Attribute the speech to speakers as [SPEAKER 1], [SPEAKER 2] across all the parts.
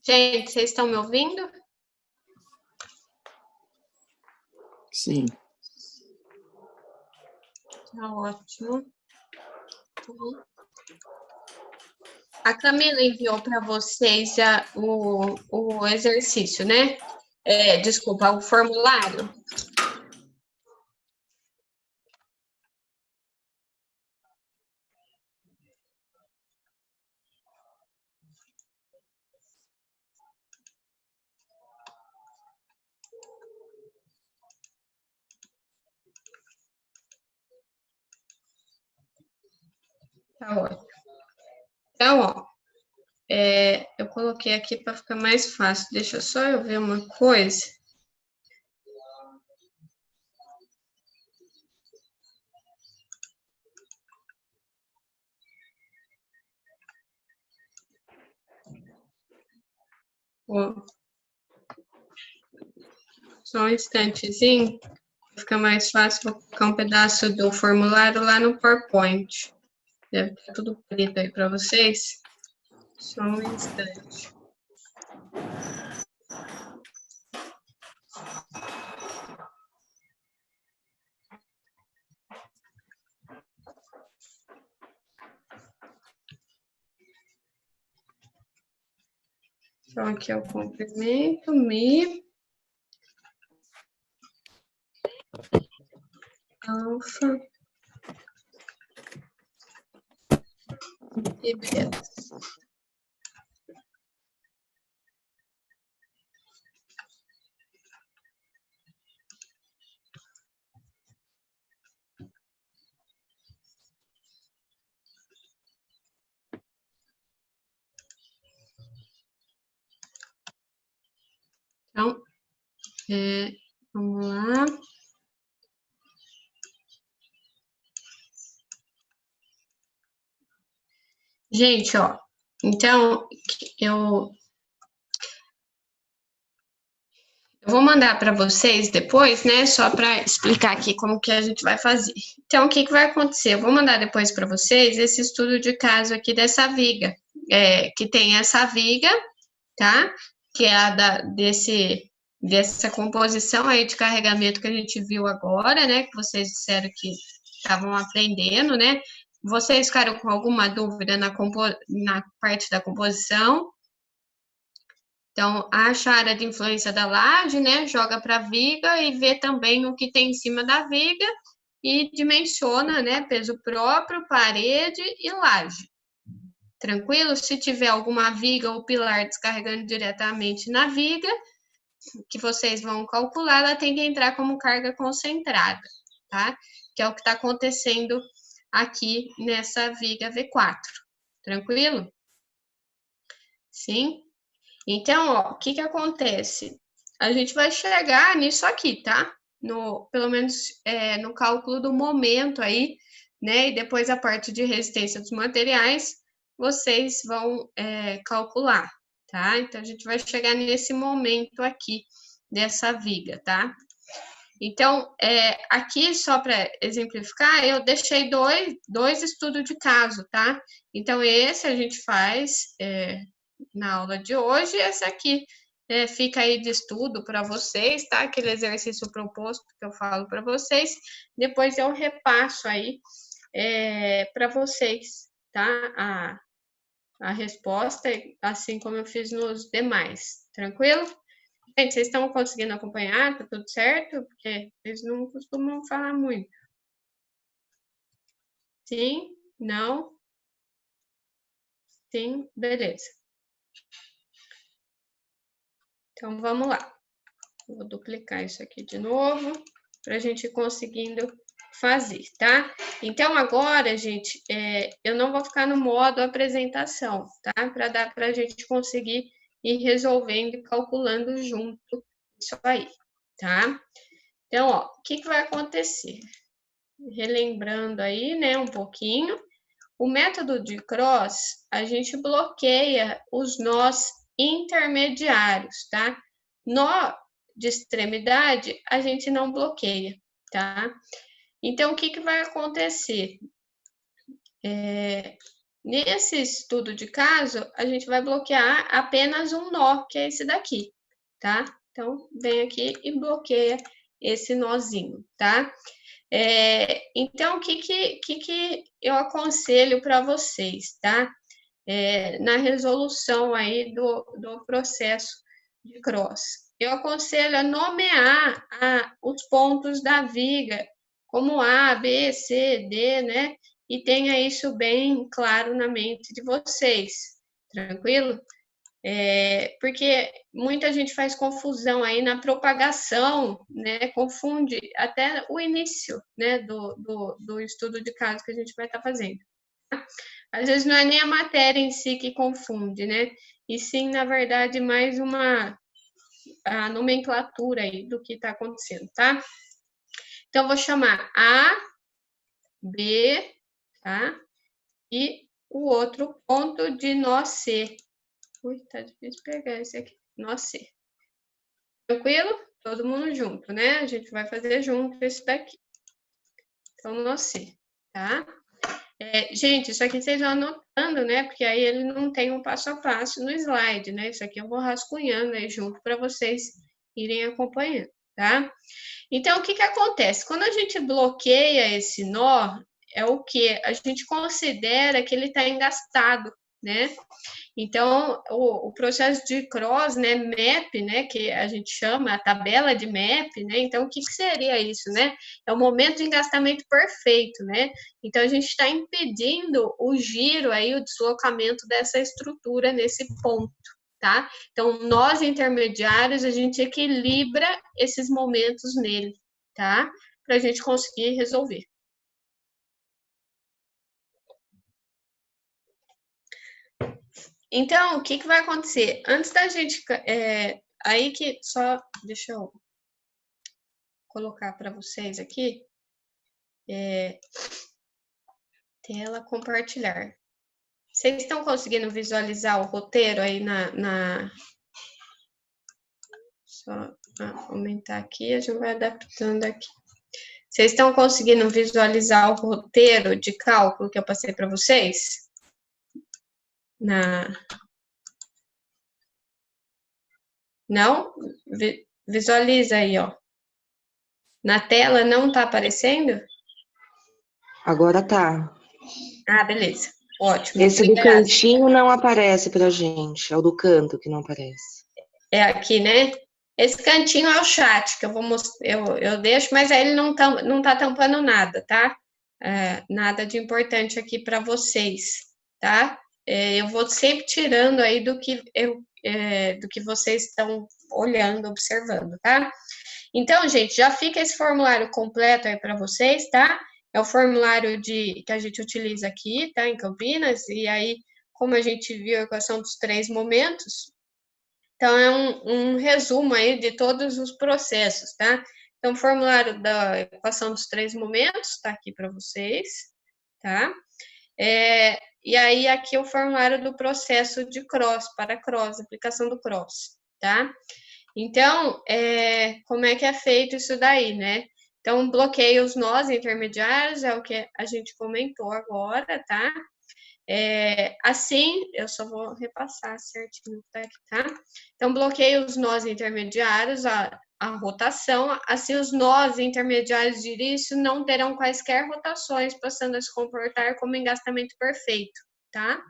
[SPEAKER 1] Gente, vocês estão me ouvindo?
[SPEAKER 2] Sim.
[SPEAKER 1] Tá ótimo. A Camila enviou para vocês o exercício, né? Desculpa, o formulário. Tá ótimo. Então, ó, eu coloquei aqui para ficar mais fácil. Deixa só eu ver uma coisa. Ó. Só um instantezinho, fica mais fácil. Vou colocar um pedaço do formulário lá no PowerPoint. Deve estar tudo preto aí para vocês. Só um instante. Então, aqui é o comprimento, mi, alfa e beta. Então, vamos lá. Gente, ó, então, eu vou mandar para vocês depois, né, só para explicar aqui como que a gente vai fazer. Então, o que vai acontecer? Eu vou mandar depois para vocês esse estudo de caso aqui dessa viga, que tem essa viga, tá? Que é a dessa composição aí de carregamento que a gente viu agora, né? Que vocês disseram que estavam aprendendo, né? Vocês ficaram com alguma dúvida na parte da composição? Então, acha a área de influência da laje, né? Joga para a viga e vê também o que tem em cima da viga e dimensiona, né? Peso próprio, parede e laje. Tranquilo? Se tiver alguma viga ou pilar descarregando diretamente na viga, que vocês vão calcular, ela tem que entrar como carga concentrada, tá? Que é o que está acontecendo aqui nessa viga V4. Tranquilo? Sim? Então, ó, o que acontece? A gente vai chegar nisso aqui, tá? Pelo menos no cálculo do momento aí, né? E depois a parte de resistência dos materiais, vocês vão calcular, tá? Então, a gente vai chegar nesse momento aqui dessa viga, tá? Então, aqui, só para exemplificar, eu deixei dois estudos de caso, tá? Então, esse a gente faz na aula de hoje, esse aqui fica aí de estudo para vocês, tá? Aquele exercício proposto que eu falo para vocês, depois eu repasso aí para vocês, tá? A resposta, assim como eu fiz nos demais, tranquilo? Gente, vocês estão conseguindo acompanhar? Tá tudo certo? Porque eles não costumam falar muito. Sim? Não? Sim? Beleza. Então, vamos lá. Vou duplicar isso aqui de novo, para a gente ir conseguindo fazer, tá? Então, agora, gente, eu não vou ficar no modo apresentação, tá? Para dar para a gente conseguir ir resolvendo e calculando junto isso aí, tá? Então, ó, o que vai acontecer? Relembrando aí, né, um pouquinho, o método de cross, a gente bloqueia os nós intermediários, tá? Nó de extremidade, a gente não bloqueia, tá? Então, o que vai acontecer? Nesse estudo de caso, a gente vai bloquear apenas um nó, que é esse daqui, tá? Então, vem aqui e bloqueia esse nozinho, tá? Então, o que eu aconselho para vocês, tá? Na resolução aí do processo de cross. Eu aconselho a nomear os pontos da viga como A, B, C, D, né? E tenha isso bem claro na mente de vocês, tranquilo? Porque muita gente faz confusão aí na propagação, né? Confunde até o início, né? Do estudo de caso que a gente vai estar fazendo. Às vezes não é nem a matéria em si que confunde, né? E sim, na verdade, mais a nomenclatura aí do que está acontecendo, tá? Então, vou chamar A, B, tá? E o outro ponto de nó C. Ui, tá difícil pegar esse aqui. Nó C. Tranquilo? Todo mundo junto, né? A gente vai fazer junto esse daqui. Então, nó C, tá? Gente, isso aqui vocês vão anotando, né? Porque aí ele não tem um passo a passo no slide, né? Isso aqui eu vou rascunhando aí junto para vocês irem acompanhando, tá? Então, o que acontece? Quando a gente bloqueia esse nó, é o que? A gente considera que ele está engastado, né? Então, o processo de cross, né, map, né, que a gente chama a tabela de map, né? Então, o que seria isso, né? É o momento de engastamento perfeito, né? Então, a gente está impedindo o giro aí, o deslocamento dessa estrutura nesse ponto, tá? Então, nós intermediários, a gente equilibra esses momentos nele, tá? Para a gente conseguir resolver. Então, o que vai acontecer? Antes da gente... aí que só... Deixa eu colocar para vocês aqui. Tela compartilhar. Vocês estão conseguindo visualizar o roteiro aí Só aumentar aqui, a gente vai adaptando aqui. Vocês estão conseguindo visualizar o roteiro de cálculo que eu passei para vocês? Não? Visualiza aí, ó. Na tela não está aparecendo?
[SPEAKER 2] Agora tá.
[SPEAKER 1] Ah, beleza. Ótimo.
[SPEAKER 2] Esse do cantinho não aparece pra gente. É o do canto que não aparece.
[SPEAKER 1] É aqui, né? Esse cantinho é o chat que eu vou mostrar. Eu deixo, mas aí ele não tá tampando nada, tá? Nada de importante aqui para vocês, tá? Eu vou sempre tirando aí do que vocês estão olhando, observando, tá? Então, gente, já fica esse formulário completo aí para vocês, tá? É o formulário que a gente utiliza aqui, tá? Em Campinas, e aí, como a gente viu a equação dos 3 momentos, então é um resumo aí de todos os processos, tá? Então, o formulário da equação dos 3 momentos está aqui para vocês, tá? E aí, aqui o formulário do processo de cross, para cross, aplicação do cross, tá? Então, como é que é feito isso daí, né? Então, bloqueia os nós intermediários, é o que a gente comentou agora, tá? Assim, eu só vou repassar certinho, tá? Então, bloqueia os nós intermediários, a rotação, assim os nós intermediários de início não terão quaisquer rotações, passando a se comportar como engastamento perfeito, tá?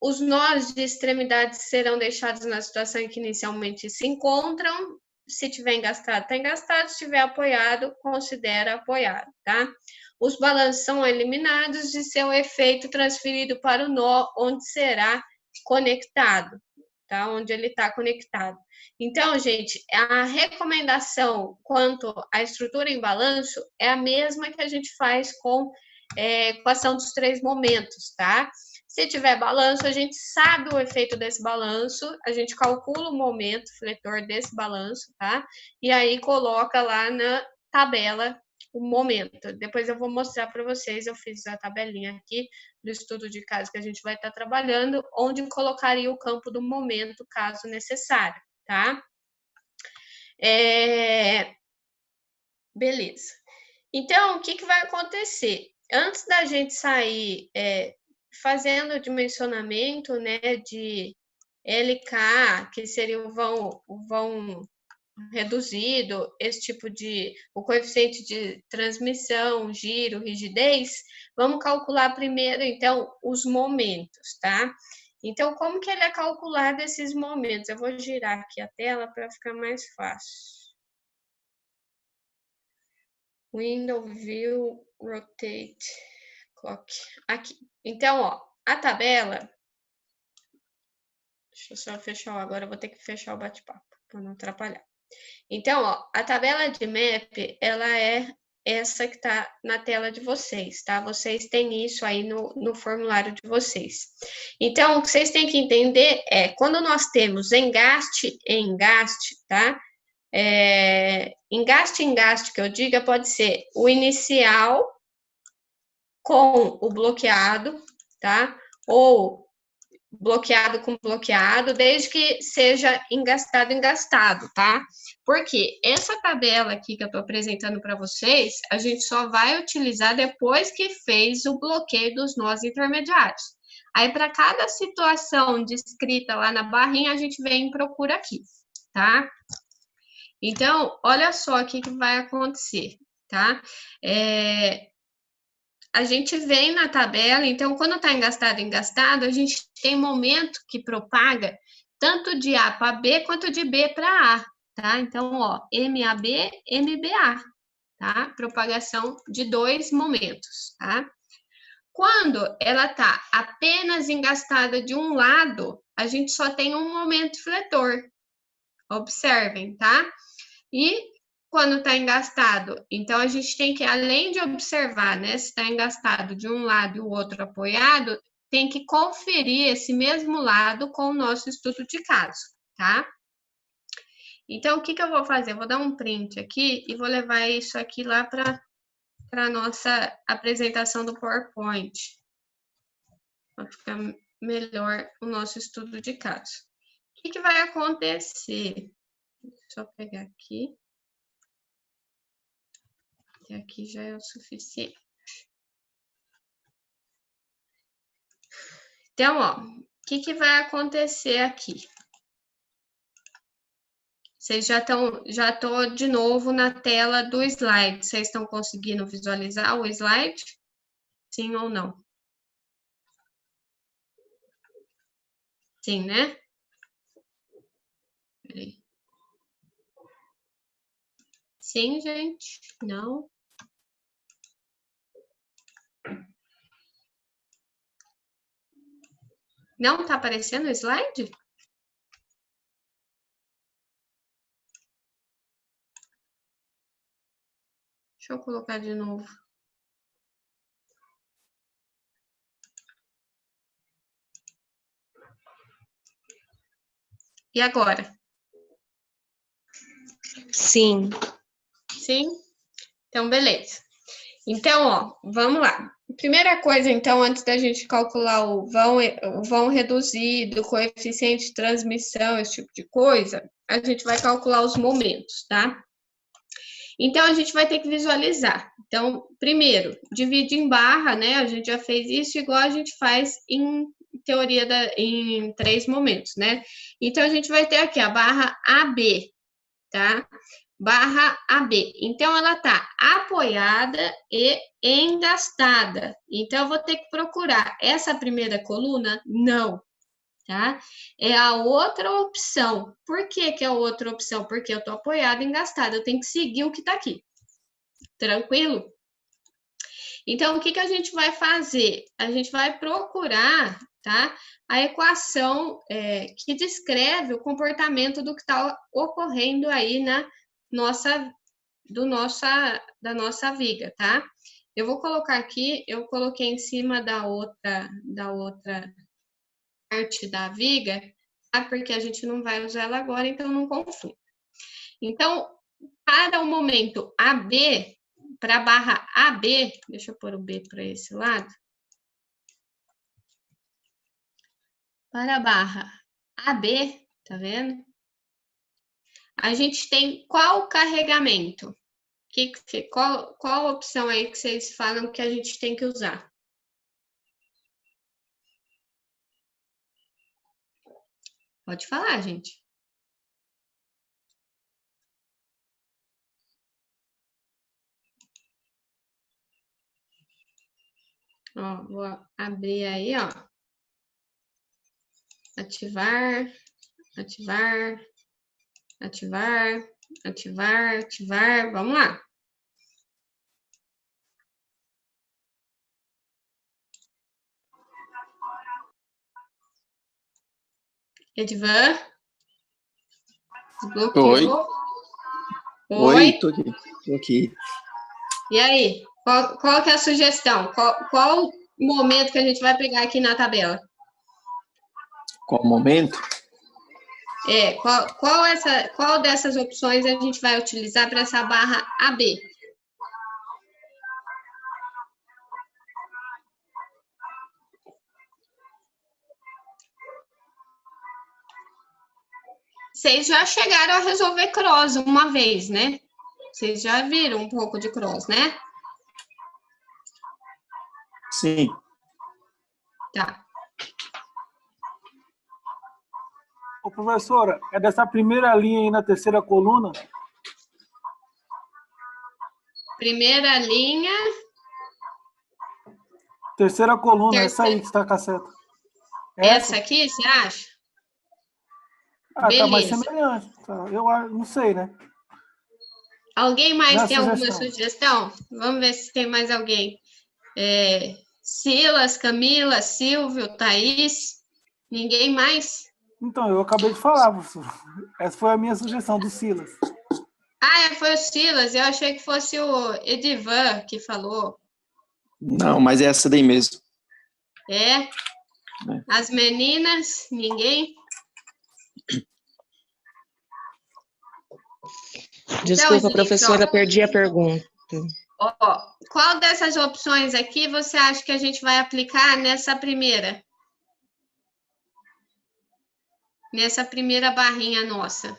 [SPEAKER 1] os nós de extremidades serão deixados na situação em que inicialmente se encontram. Se tiver engastado, está engastado. Se tiver apoiado, considera apoiado, tá? Os balanços são eliminados e seu efeito transferido para o nó onde será conectado, tá? Onde ele está conectado. Então, gente, a recomendação quanto à estrutura em balanço é a mesma que a gente faz com equação dos 3 momentos, tá? Se tiver balanço, a gente sabe o efeito desse balanço, a gente calcula o momento fletor desse balanço, tá? E aí coloca lá na tabela o momento. Depois eu vou mostrar para vocês, eu fiz a tabelinha aqui do estudo de caso que a gente vai estar trabalhando, onde colocaria o campo do momento, caso necessário, tá? Beleza. Então, o que vai acontecer? Antes da gente sair fazendo o dimensionamento, né, de LK, que seria o vão reduzido, esse tipo de, o coeficiente de transmissão, giro, rigidez, vamos calcular primeiro, então, os momentos, tá? Então, como que ele é calculado esses momentos? Eu vou girar aqui a tela para ficar mais fácil. Window View Rotate Clock. Aqui. Então, ó, a tabela. Deixa eu só fechar. Agora eu vou ter que fechar o bate-papo para não atrapalhar. Então, ó, a tabela de map, ela é essa que está na tela de vocês, tá? Vocês têm isso aí no formulário de vocês. Então, o que vocês têm que entender é, quando nós temos engaste e engaste, tá? Engaste, que eu diga, pode ser o inicial com o bloqueado, tá? Ou bloqueado com bloqueado, desde que seja engastado, tá? Porque essa tabela aqui que eu estou apresentando para vocês, a gente só vai utilizar depois que fez o bloqueio dos nós intermediários. Aí, para cada situação descrita lá na barrinha, a gente vem e procura aqui, tá? Então, olha só o que vai acontecer, tá? A gente vem na tabela, então, quando está engastado, a gente tem momento que propaga tanto de A para B quanto de B para A, tá? Então, ó, MAB, MBA, tá? Propagação de 2 momentos, tá? Quando ela está apenas engastada de um lado, a gente só tem um momento fletor. Observem, tá? E quando está engastado, então a gente tem que, além de observar, né, se está engastado de um lado e o outro apoiado, tem que conferir esse mesmo lado com o nosso estudo de caso, tá? Então, o que eu vou fazer? Eu vou dar um print aqui e vou levar isso aqui lá para a nossa apresentação do PowerPoint, para ficar melhor o nosso estudo de caso. O que vai acontecer? Deixa eu pegar aqui. E aqui já é o suficiente. Então, ó, o que vai acontecer aqui? Vocês já estou de novo na tela do slide. Vocês estão conseguindo visualizar o slide? Sim ou não? Sim, né? Peraí. Sim, gente? Não? Não tá aparecendo o slide? Deixa eu colocar de novo. E agora?
[SPEAKER 2] Sim.
[SPEAKER 1] Sim? Então, beleza. Então, ó, vamos lá. Primeira coisa, então, antes da gente calcular o vão reduzido, coeficiente de transmissão, esse tipo de coisa, a gente vai calcular os momentos, tá? Então, a gente vai ter que visualizar. Então, primeiro, divide em barra, né? A gente já fez isso igual a gente faz em teoria em 3 momentos, né? Então, a gente vai ter aqui a barra AB, tá? Barra AB. Então, ela está apoiada e engastada. Então, eu vou ter que procurar essa primeira coluna? Não. tá? É a outra opção. Por que que é a outra opção? Porque eu tô apoiada em gastada, eu tenho que seguir o que tá aqui. Tranquilo? Então, o que que a gente vai fazer? A gente vai procurar, tá? A equação que descreve o comportamento do que está ocorrendo aí na da nossa viga, tá? Eu vou colocar aqui, eu coloquei em cima da outra parte da viga, tá? Porque a gente não vai usar ela agora, então não confunda. Então, para o momento AB, para a barra AB, deixa eu pôr o B para esse lado. Para a barra AB, tá vendo? A gente tem qual carregamento? Qual opção aí que vocês falam que a gente tem que usar? Pode falar, gente. Ó, vou abrir aí, ó. Ativar, ativar, ativar, ativar, ativar. Vamos lá. Edvan? Desbloqueou?
[SPEAKER 3] Oi, tô aqui.
[SPEAKER 1] E aí? Qual que é a sugestão? Qual momento que a gente vai pegar aqui na tabela?
[SPEAKER 3] Qual momento?
[SPEAKER 1] Qual dessas opções a gente vai utilizar para essa barra AB? Vocês já chegaram a resolver cross uma vez, né? Vocês já viram um pouco de cross, né?
[SPEAKER 3] Sim.
[SPEAKER 1] Tá.
[SPEAKER 4] Ô, professora, é dessa primeira linha aí na terceira coluna?
[SPEAKER 1] Primeira linha.
[SPEAKER 4] Terceira coluna, essa aí que está com a seta.
[SPEAKER 1] Essa aqui, você acha?
[SPEAKER 4] Ah,
[SPEAKER 1] beleza.
[SPEAKER 4] Tá mais semelhante. Tá. Eu não sei, né?
[SPEAKER 1] Alguém mais
[SPEAKER 4] Dá
[SPEAKER 1] tem alguma sugestão? Vamos ver se tem mais alguém. Silas, Camila, Silvio, Thaís. Ninguém mais?
[SPEAKER 4] Então, eu acabei de falar, professor. Essa foi a minha sugestão do Silas.
[SPEAKER 1] Ah, foi o Silas. Eu achei que fosse o Edivan que falou.
[SPEAKER 3] Não, mas é essa daí mesmo.
[SPEAKER 1] As meninas, ninguém?
[SPEAKER 2] Desculpa,
[SPEAKER 1] então,
[SPEAKER 2] professora,
[SPEAKER 1] gente,
[SPEAKER 2] perdi a pergunta.
[SPEAKER 1] Qual dessas opções aqui você acha que a gente vai aplicar nessa primeira? Nessa primeira barrinha nossa.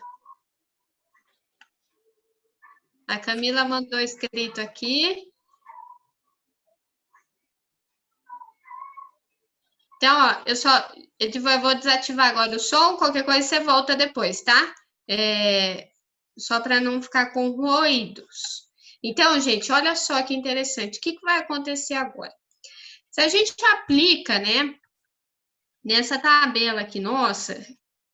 [SPEAKER 1] A Camila mandou escrito aqui. Então, ó, eu vou desativar agora o som, qualquer coisa você volta depois, tá? Só para não ficar com ruídos. Então, gente, olha só que interessante. O que vai acontecer agora? Se a gente aplica, né, nessa tabela aqui nossa,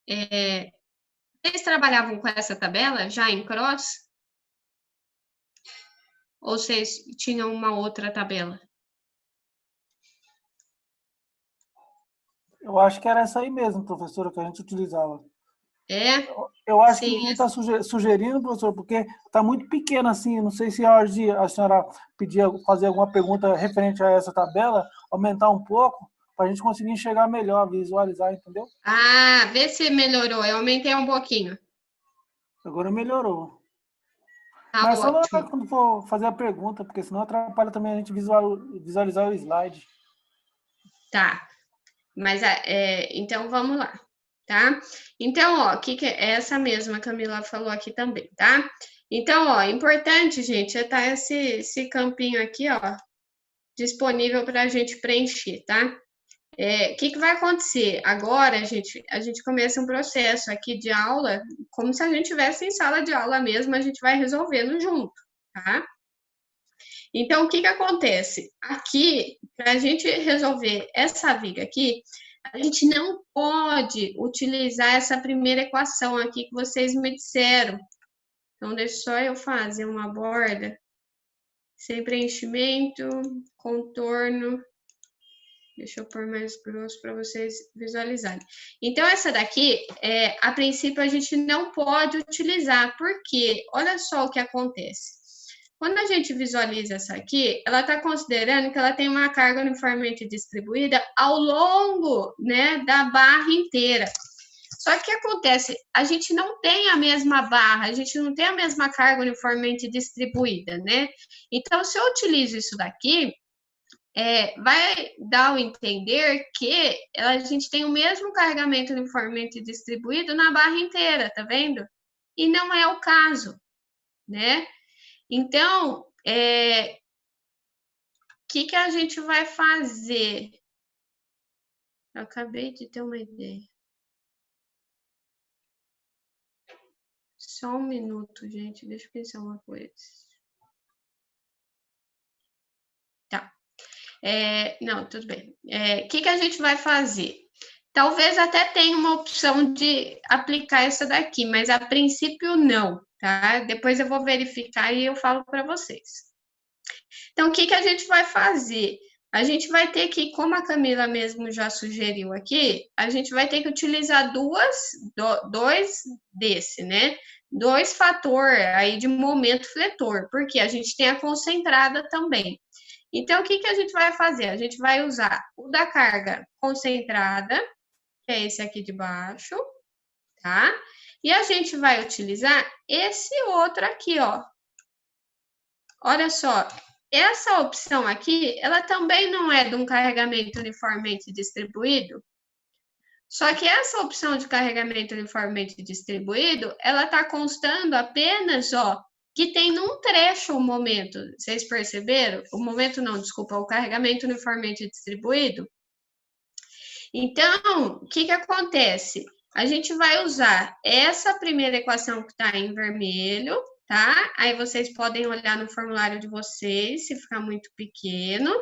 [SPEAKER 1] vocês trabalhavam com essa tabela já em cross? Ou vocês tinham uma outra tabela?
[SPEAKER 4] Eu acho que era essa aí mesmo, professora, que a gente utilizava. Eu acho que não está sugerindo, professor, porque está muito pequeno assim. Não sei se a senhora pedia fazer alguma pergunta referente a essa tabela, aumentar um pouco, para a gente conseguir enxergar melhor, visualizar, entendeu?
[SPEAKER 1] Ah, vê se melhorou. Eu aumentei um pouquinho.
[SPEAKER 4] Agora melhorou.
[SPEAKER 1] Tá.
[SPEAKER 4] Mas
[SPEAKER 1] ótimo.
[SPEAKER 4] só quando for fazer a pergunta, porque senão atrapalha também a gente visualizar o slide.
[SPEAKER 1] Tá. Mas, então, vamos lá, tá? Então, ó, é essa mesma Camila falou aqui também, tá? Então, ó, importante, gente, é estar esse campinho aqui, ó, disponível para a gente preencher, tá? O que vai acontecer? Agora, a gente começa um processo aqui de aula, como se a gente estivesse em sala de aula mesmo, a gente vai resolvendo junto, tá? Então, o que acontece? Aqui, para a gente resolver essa viga aqui, a gente não pode utilizar essa primeira equação aqui que vocês me disseram. Então, deixa só eu fazer uma borda sem preenchimento, contorno. Deixa eu pôr mais grosso para vocês visualizarem. Então, essa daqui, a princípio, a gente não pode utilizar, porque olha só o que acontece. Quando a gente visualiza essa aqui, ela está considerando que ela tem uma carga uniformemente distribuída ao longo, né, da barra inteira. Só que o que acontece? A gente não tem a mesma barra, a gente não tem a mesma carga uniformemente distribuída, né? Então, se eu utilizo isso daqui, vai dar a entender que a gente tem o mesmo carregamento uniformemente distribuído na barra inteira, tá vendo? E não é o caso, né? Então, o que a gente vai fazer? Eu acabei de ter uma ideia. Só um minuto, gente. Deixa eu pensar uma coisa. Tá. Não, tudo bem. O que a gente vai fazer? Talvez até tenha uma opção de aplicar essa daqui, mas a princípio não, tá? Depois eu vou verificar e eu falo para vocês. Então, o que a gente vai fazer? A gente vai ter que, como a Camila mesmo já sugeriu aqui, a gente vai ter que utilizar dois desse, né? 2 fator aí de momento fletor, porque a gente tem a concentrada também. Então, o que a gente vai fazer? A gente vai usar o da carga concentrada, que é esse aqui de baixo, tá? E a gente vai utilizar esse outro aqui, ó. Olha só, essa opção aqui, ela também não é de um carregamento uniformemente distribuído, só que essa opção de carregamento uniformemente distribuído, ela está constando apenas, ó, que tem num trecho o momento. Vocês perceberam? O momento não, desculpa, o carregamento uniformemente distribuído. Então, o que acontece? A gente vai usar essa primeira equação que está em vermelho, tá? Aí vocês podem olhar no formulário de vocês, se ficar muito pequeno.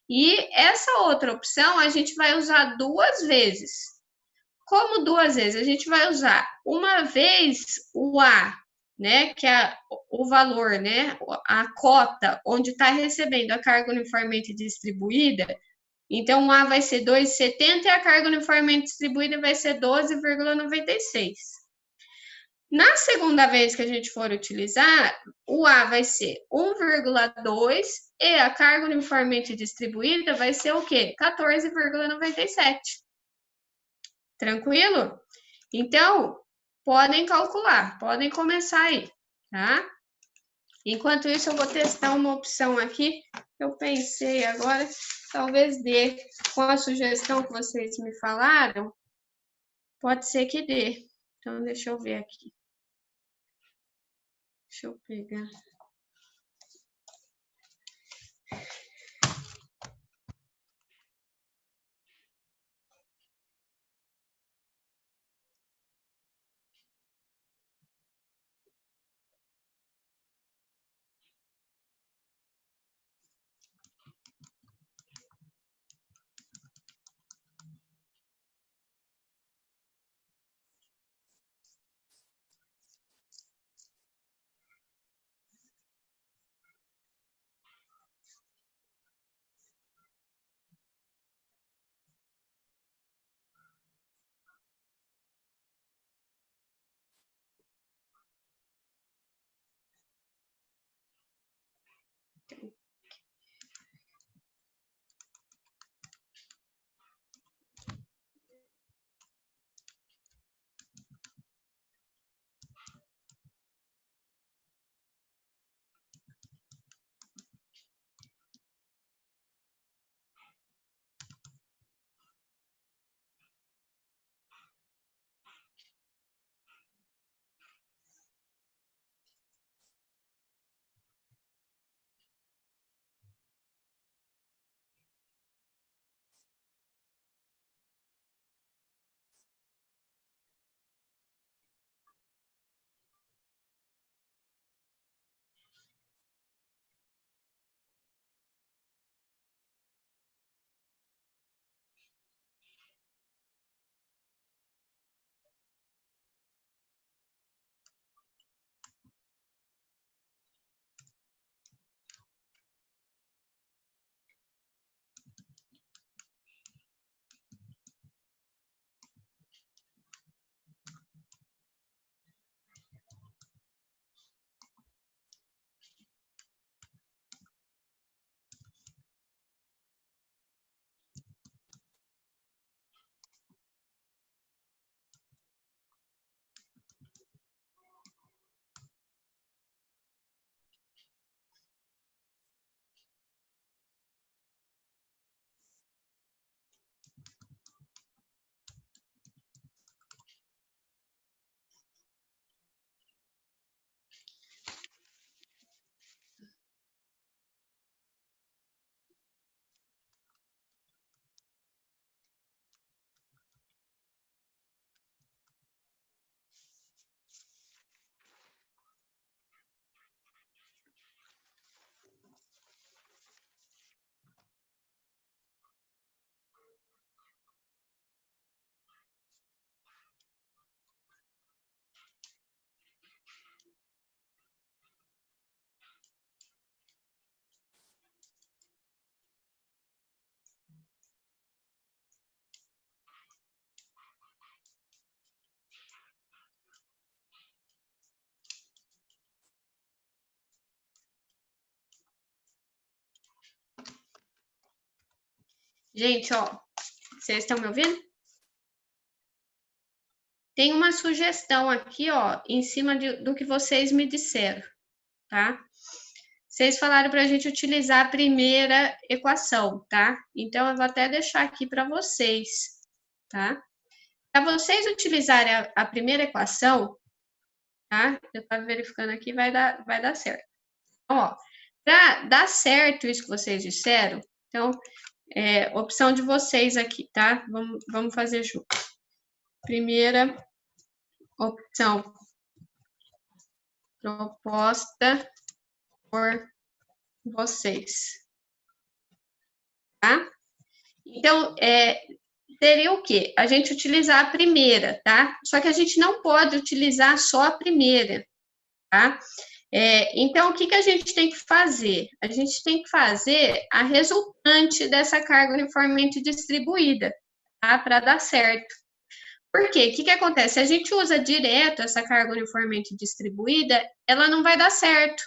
[SPEAKER 1] E essa outra opção a gente vai usar 2 vezes. Como 2 vezes? A gente vai usar uma vez o A, né? Que é o valor, né? A cota onde está recebendo a carga uniformemente distribuída. Então, o A vai ser 2,70 e a carga uniformemente distribuída vai ser 12,96. Na segunda vez que a gente for utilizar, o A vai ser 1,2 e a carga uniformemente distribuída vai ser o quê? 14,97. Tranquilo? Então, podem calcular, podem começar aí, tá? Enquanto isso, eu vou testar uma opção aqui que eu pensei agora, talvez dê, com a sugestão que vocês me falaram, pode ser que dê. Então, deixa eu ver aqui. Deixa eu pegar. Gente, ó, vocês estão me ouvindo? Tem uma sugestão aqui, ó, em cima do que vocês me disseram, tá? Vocês falaram para a gente utilizar a primeira equação, tá? Então, eu vou até deixar aqui para vocês, tá? Para vocês utilizarem a primeira equação, tá? Eu estava verificando aqui, vai dar certo. Então, ó, para dar certo isso que vocês disseram, então, opção de vocês aqui, tá? Vamos fazer junto. Primeira opção proposta por vocês, tá? Então, seria o quê? A gente utilizar a primeira, tá? Só que a gente não pode utilizar só a primeira, tá? Então, o que a gente tem que fazer? A gente tem que fazer a resultante dessa carga uniformemente distribuída, tá? Para dar certo. Por quê? O que acontece? Se a gente usa direto essa carga uniformemente distribuída, ela não vai dar certo.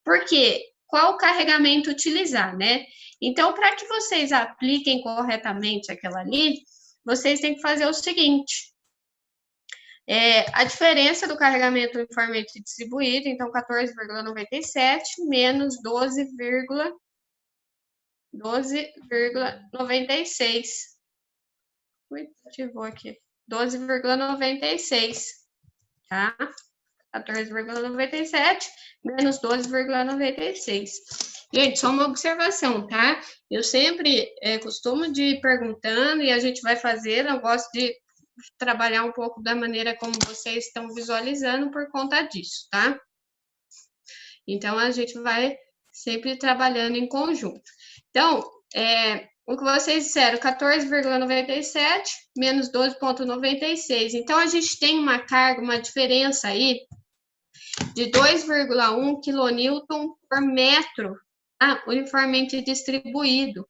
[SPEAKER 1] Por quê? Qual carregamento utilizar, né? Então, para que vocês apliquem corretamente aquela ali, vocês têm que fazer o seguinte. A diferença do carregamento uniformemente distribuído, então 14,97 menos 12,96. Ativou aqui. 12,96, tá? 14,97 menos 12,96. Gente, só uma observação, tá? Eu sempre costumo de ir perguntando e a gente vai fazer, eu gosto de trabalhar um pouco da maneira como vocês estão visualizando por conta disso, tá? Então, a gente vai sempre trabalhando em conjunto. Então, o que vocês disseram, 14,97 menos 12,96. Então, a gente tem uma carga, uma diferença aí de 2,1 kN por metro, tá? Uniformemente distribuído.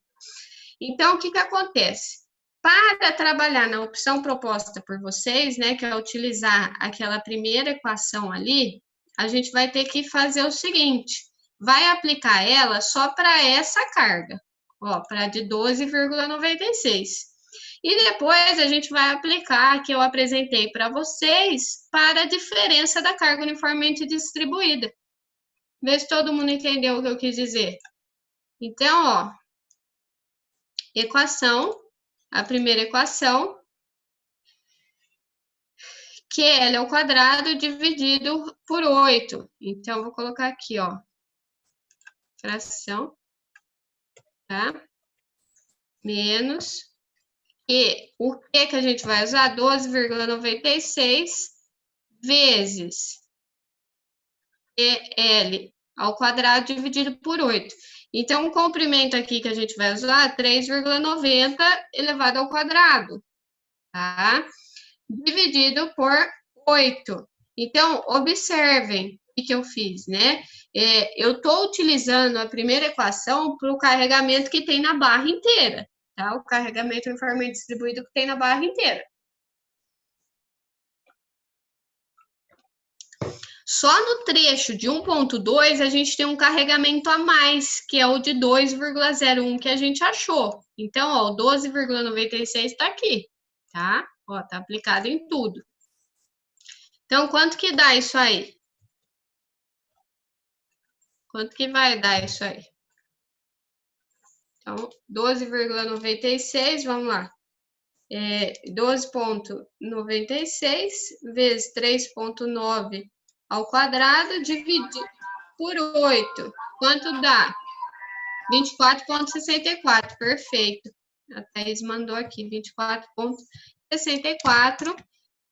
[SPEAKER 1] Então, o que acontece? Para trabalhar na opção proposta por vocês, né, que é utilizar aquela primeira equação ali, a gente vai ter que fazer o seguinte, vai aplicar ela só para essa carga, ó, para de 12,96. E depois a gente vai aplicar a que eu apresentei para vocês para a diferença da carga uniformemente distribuída. Vê se todo mundo entendeu o que eu quis dizer. Então, ó, equação, a primeira equação, QL ao quadrado dividido por 8. Então, vou colocar aqui, ó, fração, tá? Menos, e o que a gente vai usar? 12,96 vezes QL ao quadrado dividido por 8. Então, o comprimento aqui que a gente vai usar é 3,90 elevado ao quadrado, tá? Dividido por 8. Então, observem o que eu fiz, né? Eu estou utilizando a primeira equação para o carregamento que tem na barra inteira, tá? O carregamento uniformemente distribuído que tem na barra inteira. Só no trecho de 1,2 a gente tem um carregamento a mais, que é o de 2,01 que a gente achou. Então, ó, o 12,96 está aqui, tá? Ó, tá aplicado em tudo. Então, quanto que dá isso aí? Quanto que vai dar isso aí? Então, 12,96, vamos lá. 12,96 vezes 3,9 ao quadrado, dividido por 8. Quanto dá? 24,64, perfeito. A Thaís mandou aqui, 24,64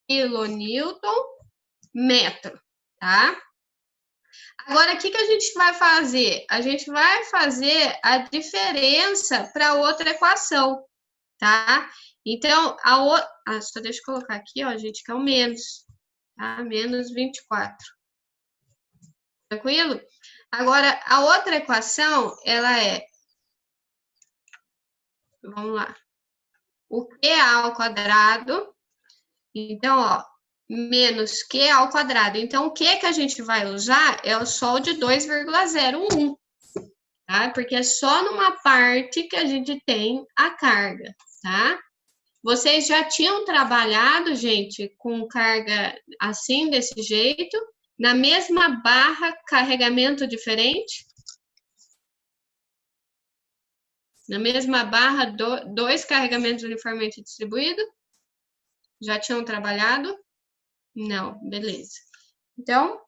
[SPEAKER 1] quilonewton metro, tá? Agora, o que a gente vai fazer? A gente vai fazer a diferença para outra equação, tá? Então, só deixa eu colocar aqui, ó, gente, que é o menos, tá? Menos 24. Tranquilo? Agora, a outra equação, ela é, vamos lá, o QA ao quadrado, então, ó, menos Q ao quadrado. Então, o que a gente vai usar é o sol de 2,01, tá? Porque é só numa parte que a gente tem a carga, tá? Vocês já tinham trabalhado, gente, com carga assim, desse jeito? Na mesma barra, carregamento diferente? Na mesma barra, dois carregamentos uniformemente distribuídos? Já tinham trabalhado? Não, beleza. Então,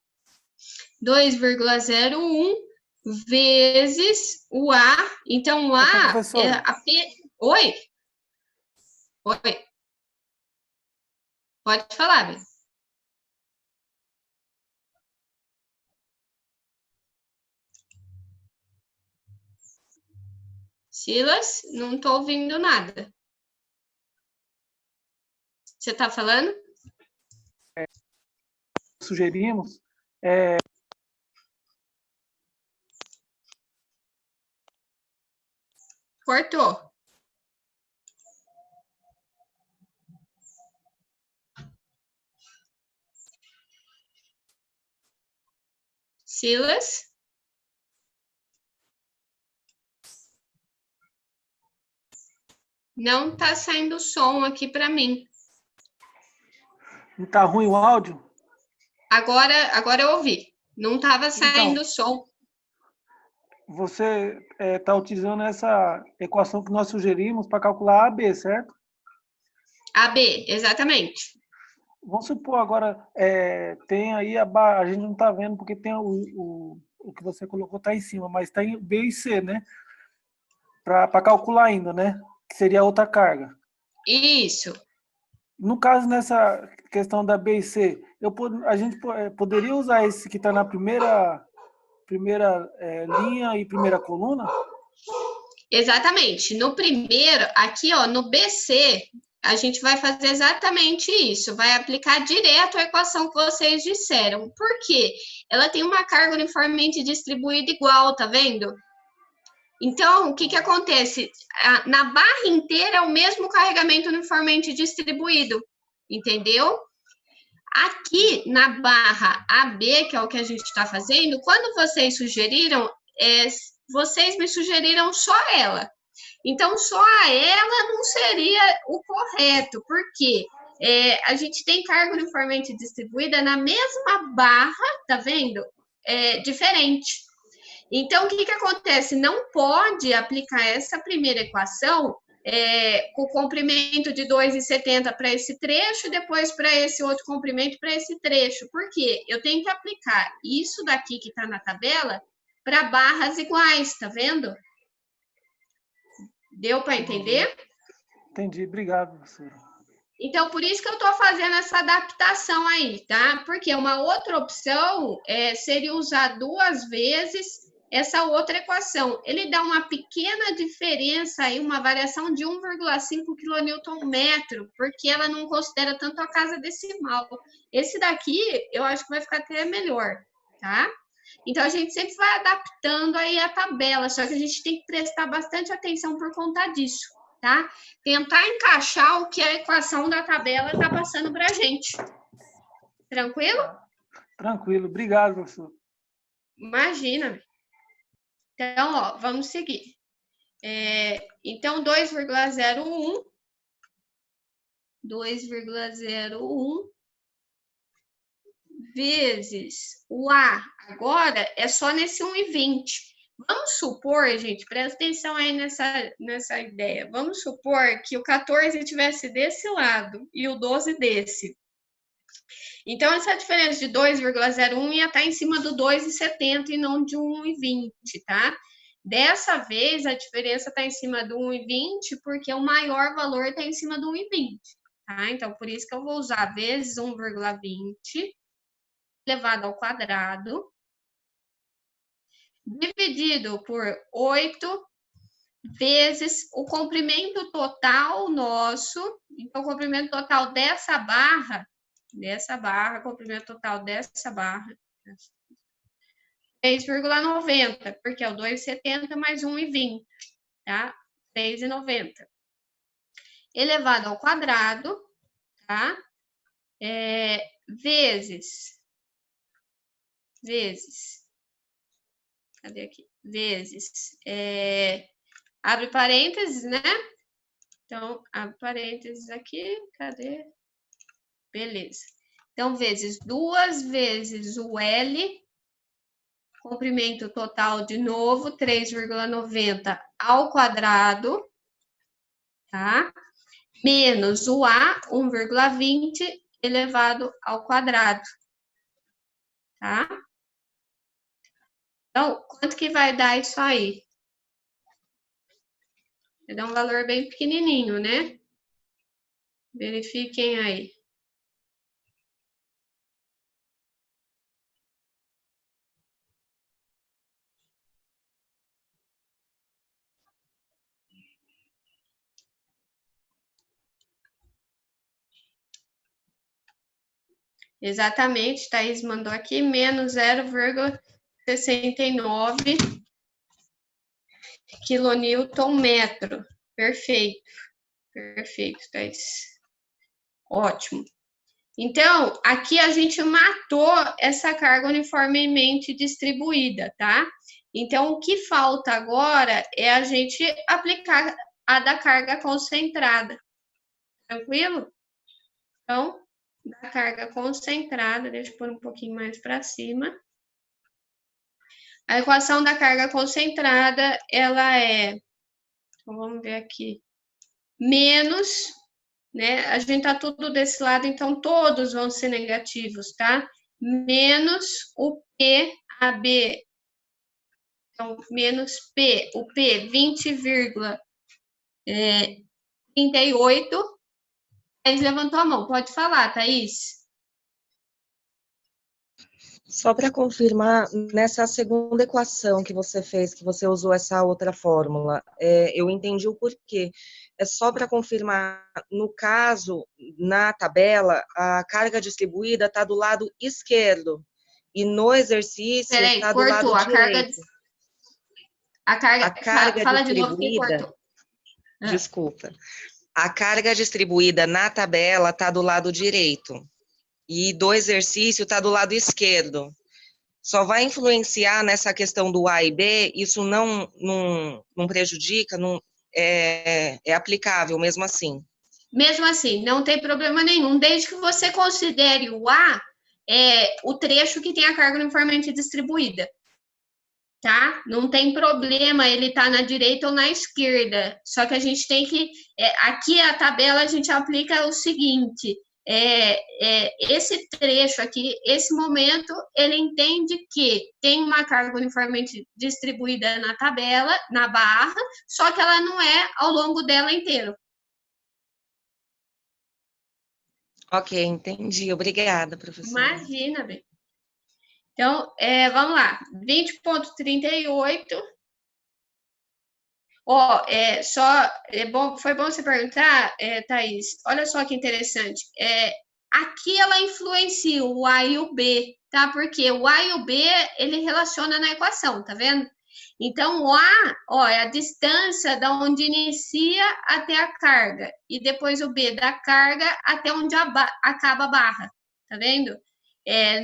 [SPEAKER 1] 2,01 vezes o A. Então, o A é a P... Oi? Oi. Pode falar, Bia. Silas, não estou ouvindo nada. Você está falando?
[SPEAKER 4] Sugerimos.
[SPEAKER 1] Cortou. Silas? Não está saindo som aqui para mim.
[SPEAKER 4] Não está ruim o áudio?
[SPEAKER 1] Agora eu ouvi. Não estava saindo som.
[SPEAKER 4] Você está utilizando essa equação que nós sugerimos para calcular A, B, certo?
[SPEAKER 1] AB, exatamente.
[SPEAKER 4] Vamos supor agora, tem aí a barra, a gente não está vendo porque tem o que você colocou está em cima, mas tem B e C, né? Para calcular ainda, né? Que seria outra carga.
[SPEAKER 1] Isso.
[SPEAKER 4] No caso, nessa questão da B e C, a gente poderia usar esse que está na primeira linha e primeira coluna?
[SPEAKER 1] Exatamente. No primeiro, aqui, ó, no BC, a gente vai fazer exatamente isso. Vai aplicar direto a equação que vocês disseram. Por quê? Ela tem uma carga uniformemente distribuída igual, tá vendo? Então, o que acontece? Na barra inteira é o mesmo carregamento uniformemente distribuído, entendeu? Aqui na barra AB, que é o que a gente está fazendo, quando vocês sugeriram, vocês me sugeriram só ela. Então, só a ela não seria o correto, porque a gente tem carga uniformemente distribuída na mesma barra, tá vendo? Diferente. Então, o que acontece? Não pode aplicar essa primeira equação com o comprimento de 2,70 para esse trecho e depois para esse outro comprimento para esse trecho. Por quê? Eu tenho que aplicar isso daqui que está na tabela para barras iguais, tá vendo? Deu para entender?
[SPEAKER 4] Entendi, obrigado, professora.
[SPEAKER 1] Então, por isso que eu estou fazendo essa adaptação aí, tá? Porque uma outra opção seria usar duas vezes essa outra equação. Ele dá uma pequena diferença aí, uma variação de 1,5 kN/metro, porque ela não considera tanto a casa decimal. Esse daqui, eu acho que vai ficar até melhor, tá? Então, a gente sempre vai adaptando aí a tabela, só que a gente tem que prestar bastante atenção por conta disso, tá? Tentar encaixar o que a equação da tabela está passando para a gente. Tranquilo?
[SPEAKER 4] Tranquilo, obrigado, professor.
[SPEAKER 1] Imagina. Então, ó, vamos seguir. Então, 2,01 vezes o A, agora é só nesse 1,20. Vamos supor, gente, presta atenção aí nessa ideia. Vamos supor que o 14 estivesse desse lado e o 12 desse. Então, essa diferença de 2,01 ia estar em cima do 2,70 e não de 1,20, tá? Dessa vez, a diferença está em cima do 1,20 porque o maior valor está em cima do 1,20, tá? Então, por isso que eu vou usar vezes 1,20 elevado ao quadrado, dividido por 8 vezes o comprimento total nosso. Então, o comprimento total dessa barra, comprimento total dessa barra, 3,90, porque é o 2,70 mais 1,20, tá? 3,90. Elevado ao quadrado, tá? Vezes cadê aqui? Vezes, abre parênteses, né? Então, abre parênteses aqui, cadê? Beleza. Então, vezes 2 vezes o L, comprimento total de novo, 3,90 ao quadrado, tá? Menos o A, 1,20 elevado ao quadrado, tá? Então, quanto que vai dar isso aí? Vai dar um valor bem pequenininho, né? Verifiquem aí. Exatamente, Thaís mandou aqui, menos 0,69 quilonewton-metro. Perfeito, perfeito, Thaís. Ótimo. Então, aqui a gente matou essa carga uniformemente distribuída, tá? Então, o que falta agora é a gente aplicar a da carga concentrada. Tranquilo? Então, da carga concentrada, deixa eu pôr um pouquinho mais para cima. A equação da carga concentrada, ela é, então vamos ver aqui, menos, né? A gente tá tudo desse lado, então todos vão ser negativos, tá? Menos o PAB, então menos P, o P 20,38. Thaís levantou a mão, pode falar, Thaís.
[SPEAKER 2] Só para confirmar, nessa segunda equação que você fez, que você usou essa outra fórmula, eu entendi o porquê. É só para confirmar, no caso, na tabela, a carga distribuída está do lado esquerdo, e no exercício está do lado direito.
[SPEAKER 1] A carga fala
[SPEAKER 2] distribuída, de novo que cortou. Desculpa. A carga distribuída na tabela está do lado direito. E do exercício está do lado esquerdo. Só vai influenciar nessa questão do A e B, isso não prejudica, é aplicável mesmo assim.
[SPEAKER 1] Mesmo assim, não tem problema nenhum, desde que você considere o A o trecho que tem a carga uniformemente distribuída. Tá? Não tem problema ele tá na direita ou na esquerda. Só que a gente tem que... aqui a tabela a gente aplica o seguinte... esse trecho aqui, esse momento, ele entende que tem uma carga uniformemente distribuída na tabela, na barra, só que ela não é ao longo dela inteiro.
[SPEAKER 2] Ok, entendi. Obrigada, professora.
[SPEAKER 1] Imagina, bem. Então, vamos lá. 20,38. Foi bom você perguntar, Thaís. Olha só que interessante. Aqui ela influencia o A e o B, tá? Porque o A e o B, ele relaciona na equação, tá vendo? Então, o A, é a distância da onde inicia até a carga. E depois o B da carga até onde acaba a barra, tá vendo?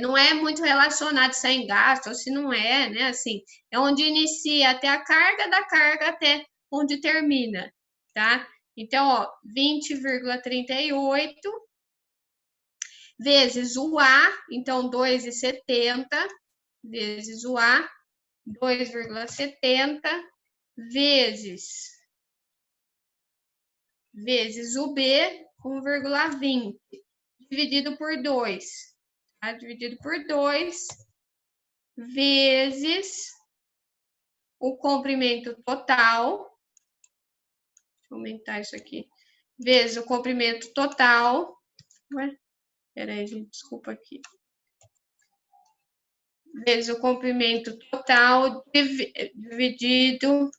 [SPEAKER 1] Não é muito relacionado se é em gasto ou se não é, né? Assim, é onde inicia até a carga, da carga até onde termina, tá? Então, 20,38 vezes o A, então 2,70 vezes o A, 2,70 vezes o B, 1,20 dividido por 2, tá? Dividido por 2 vezes o comprimento total. Deixa eu aumentar isso aqui. Vezes o comprimento total. Peraí, gente, desculpa aqui. Vezes o comprimento total dividido.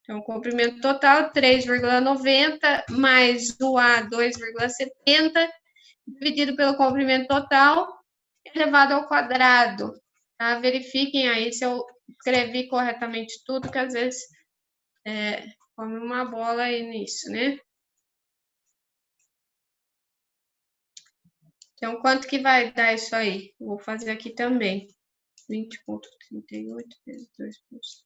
[SPEAKER 1] Então, o comprimento total, 3,90, mais o A, 2,70, dividido pelo comprimento total, elevado ao quadrado. Tá? Verifiquem aí se eu escrevi corretamente tudo, que às vezes come uma bola aí nisso, né? Então, quanto que vai dar isso aí? Vou fazer aqui também. 20,38 vezes 2,7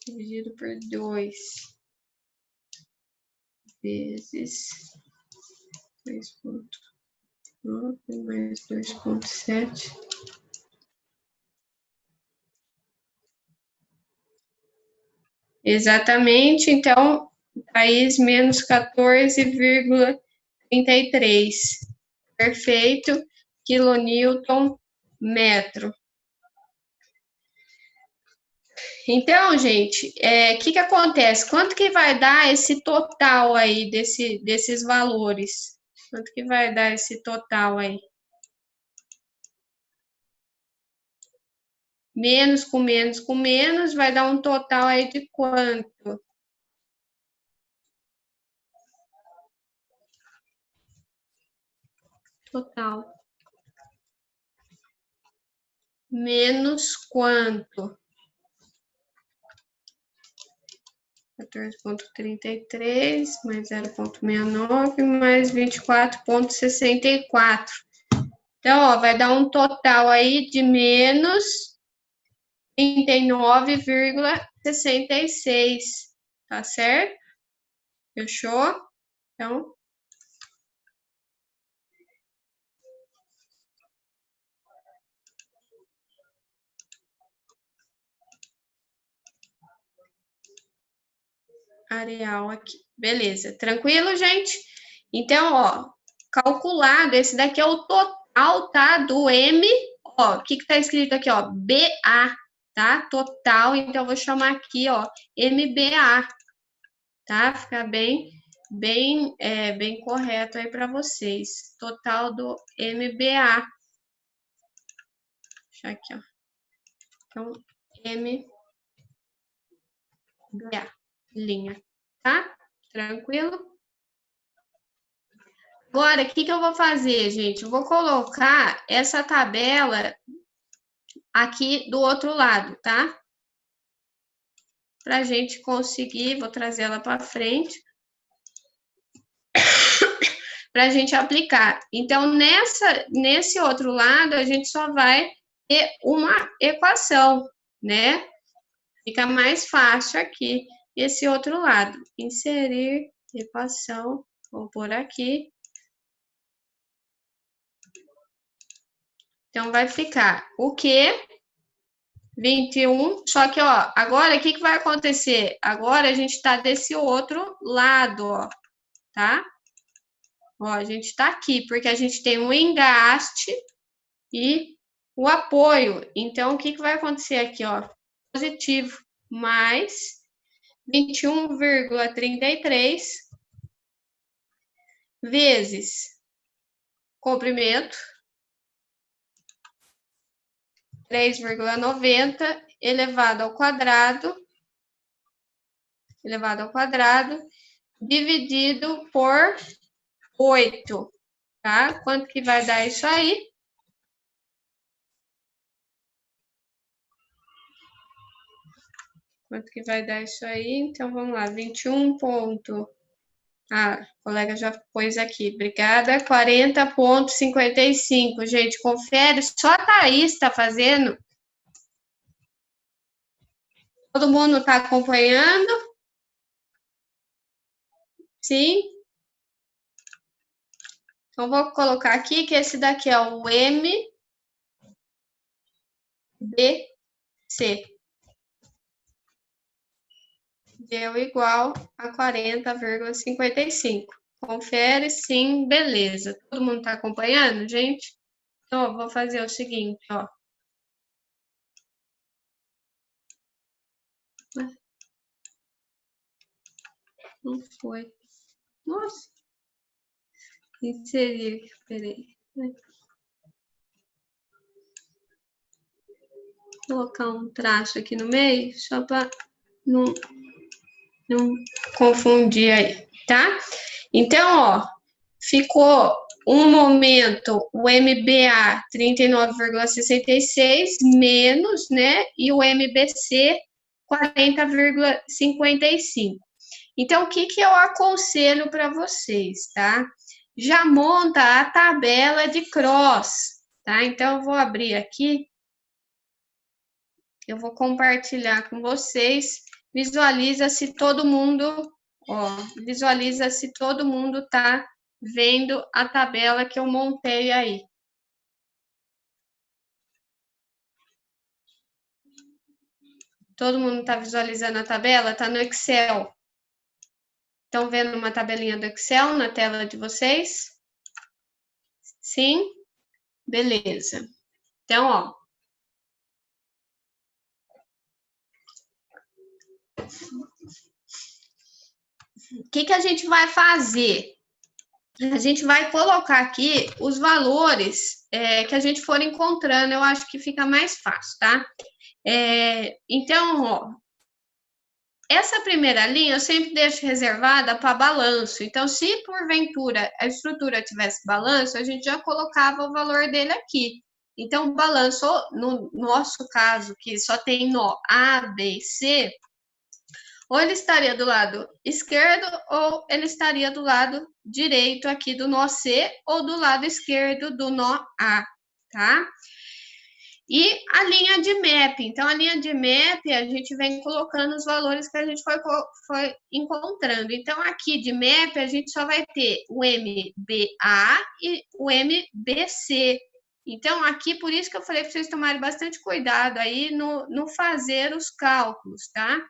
[SPEAKER 1] dividido por 2 vezes 2,9 mais 2,7. Exatamente, então, país menos 14,33. Perfeito, quilonewton metro. Então, gente, que acontece? Quanto que vai dar esse total aí desses valores? Quanto que vai dar esse total aí? Menos com menos com menos, vai dar um total aí de quanto? Total. Menos quanto? 14,33 mais 0,69 mais 24,64. Então, ó, vai dar um total aí de menos 39,66. Tá certo? Fechou? Então, areal aqui. Beleza, tranquilo, gente? Então, ó, calculado, esse daqui é o total, tá? Do M, ó, o que tá escrito aqui, ó? BA, tá? Total, então eu vou chamar aqui, ó, MBA, tá? Fica bem correto aí para vocês. Total do MBA. Deixa aqui, ó. Então, MBA, linha, tá? Tranquilo? Agora, o que eu vou fazer, gente? Eu vou colocar essa tabela aqui do outro lado, tá? Para a gente conseguir, vou trazer ela para frente, para a gente aplicar. Então, nesse outro lado, a gente só vai ter uma equação, né? Fica mais fácil aqui, esse outro lado. Inserir equação, vou pôr aqui. Então, vai ficar o quê? 21, só que, ó, agora, o que vai acontecer? Agora, a gente tá desse outro lado, ó, tá? Ó, a gente tá aqui, porque a gente tem o engaste e o apoio. Então, o que vai acontecer aqui, ó? Positivo, mais 21,33 vezes comprimento, 3,90 elevado ao quadrado, dividido por 8, tá? Quanto que vai dar isso aí? Então, vamos lá, 21 ponto... Ah, a colega já pôs aqui, obrigada. 40,55, gente, confere, só a Thaís está fazendo. Todo mundo está acompanhando? Sim? Então, vou colocar aqui que esse daqui é o MBC. Deu igual a 40,55. Confere, sim, beleza. Todo mundo está acompanhando, gente? Então, eu vou fazer o seguinte, ó. Não foi. Nossa. Inserir, peraí. Vou colocar um traço aqui no meio, só para não confundir aí, tá? Então, ó, ficou um momento o MBA 39,66 menos, né? E o MBC 40,55. Então, o que eu aconselho para vocês, tá? Já monta a tabela de cross, tá? Então, eu vou abrir aqui, eu vou compartilhar com vocês, visualiza se todo mundo, ó, visualiza se todo mundo tá vendo a tabela que eu montei aí. Todo mundo está visualizando a tabela? Está no Excel. Estão vendo uma tabelinha do Excel na tela de vocês? Sim? Beleza. Então, ó. O que a gente vai fazer? A gente vai colocar aqui os valores que a gente for encontrando. Eu acho que fica mais fácil, tá? Então, ó. Essa primeira linha eu sempre deixo reservada para balanço. Então, se porventura a estrutura tivesse balanço, a gente já colocava o valor dele aqui. Então, o balanço, no nosso caso, que só tem nó A, B e C, ou ele estaria do lado esquerdo, ou ele estaria do lado direito aqui do nó C, ou do lado esquerdo do nó A, tá? E a linha de map. Então, a linha de map, a gente vem colocando os valores que a gente foi encontrando. Então, aqui de map, a gente só vai ter o MBA e o MBC. Então, aqui, por isso que eu falei para vocês tomarem bastante cuidado aí no fazer os cálculos, tá?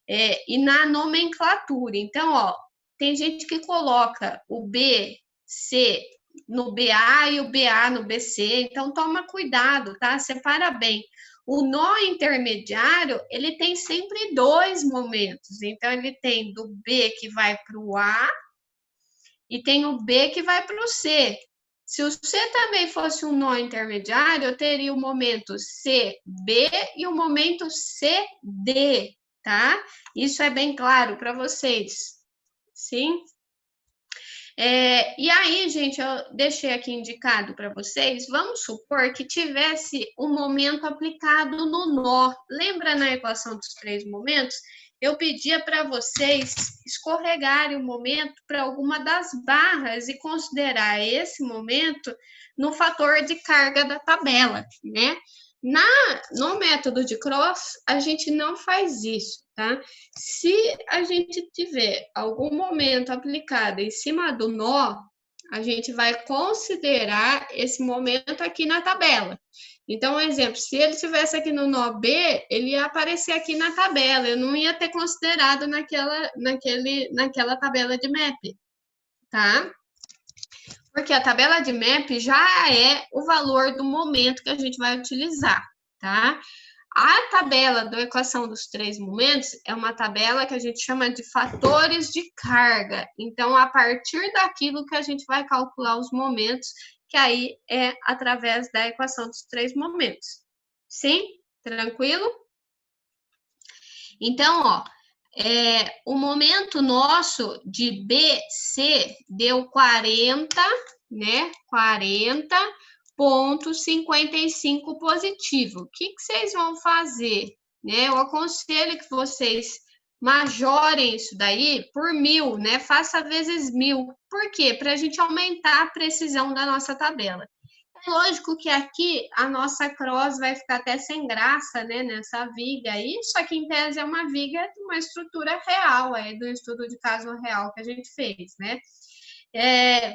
[SPEAKER 1] E na nomenclatura. Então, ó, tem gente que coloca o BC no BA e o BA no BC, então toma cuidado, tá? Separa bem. O nó intermediário, ele tem sempre dois momentos, então ele tem do B que vai para o A e tem o B que vai para o C. Se o C também fosse um nó intermediário, eu teria o momento CB e o momento CD, tá? Isso é bem claro para vocês, sim? E aí, gente, eu deixei aqui indicado para vocês, vamos supor que tivesse um momento aplicado no nó. Lembra na equação dos três momentos? Eu pedia para vocês escorregarem o momento para alguma das barras e considerar esse momento no fator de carga da tabela, né? No método de cross, a gente não faz isso, tá? Se a gente tiver algum momento aplicado em cima do nó, a gente vai considerar esse momento aqui na tabela. Então, um exemplo, se ele estivesse aqui no nó B, ele ia aparecer aqui na tabela, eu não ia ter considerado naquela tabela de map, tá? Porque a tabela de map já é o valor do momento que a gente vai utilizar, tá? A tabela da equação dos três momentos é uma tabela que a gente chama de fatores de carga. Então, a partir daquilo que a gente vai calcular os momentos, que aí é através da equação dos três momentos. Sim? Tranquilo? Então, ó, o momento nosso de BC deu 40, né? 40,55 positivo. O que vocês vão fazer? Né? Eu aconselho que vocês majorem isso daí por 1000, né? Faça vezes 1000. Por quê? Para a gente aumentar a precisão da nossa tabela. É lógico que aqui a nossa cross vai ficar até sem graça, né, nessa viga aí, só que em tese é uma viga de uma estrutura real, do estudo de caso real que a gente fez, né?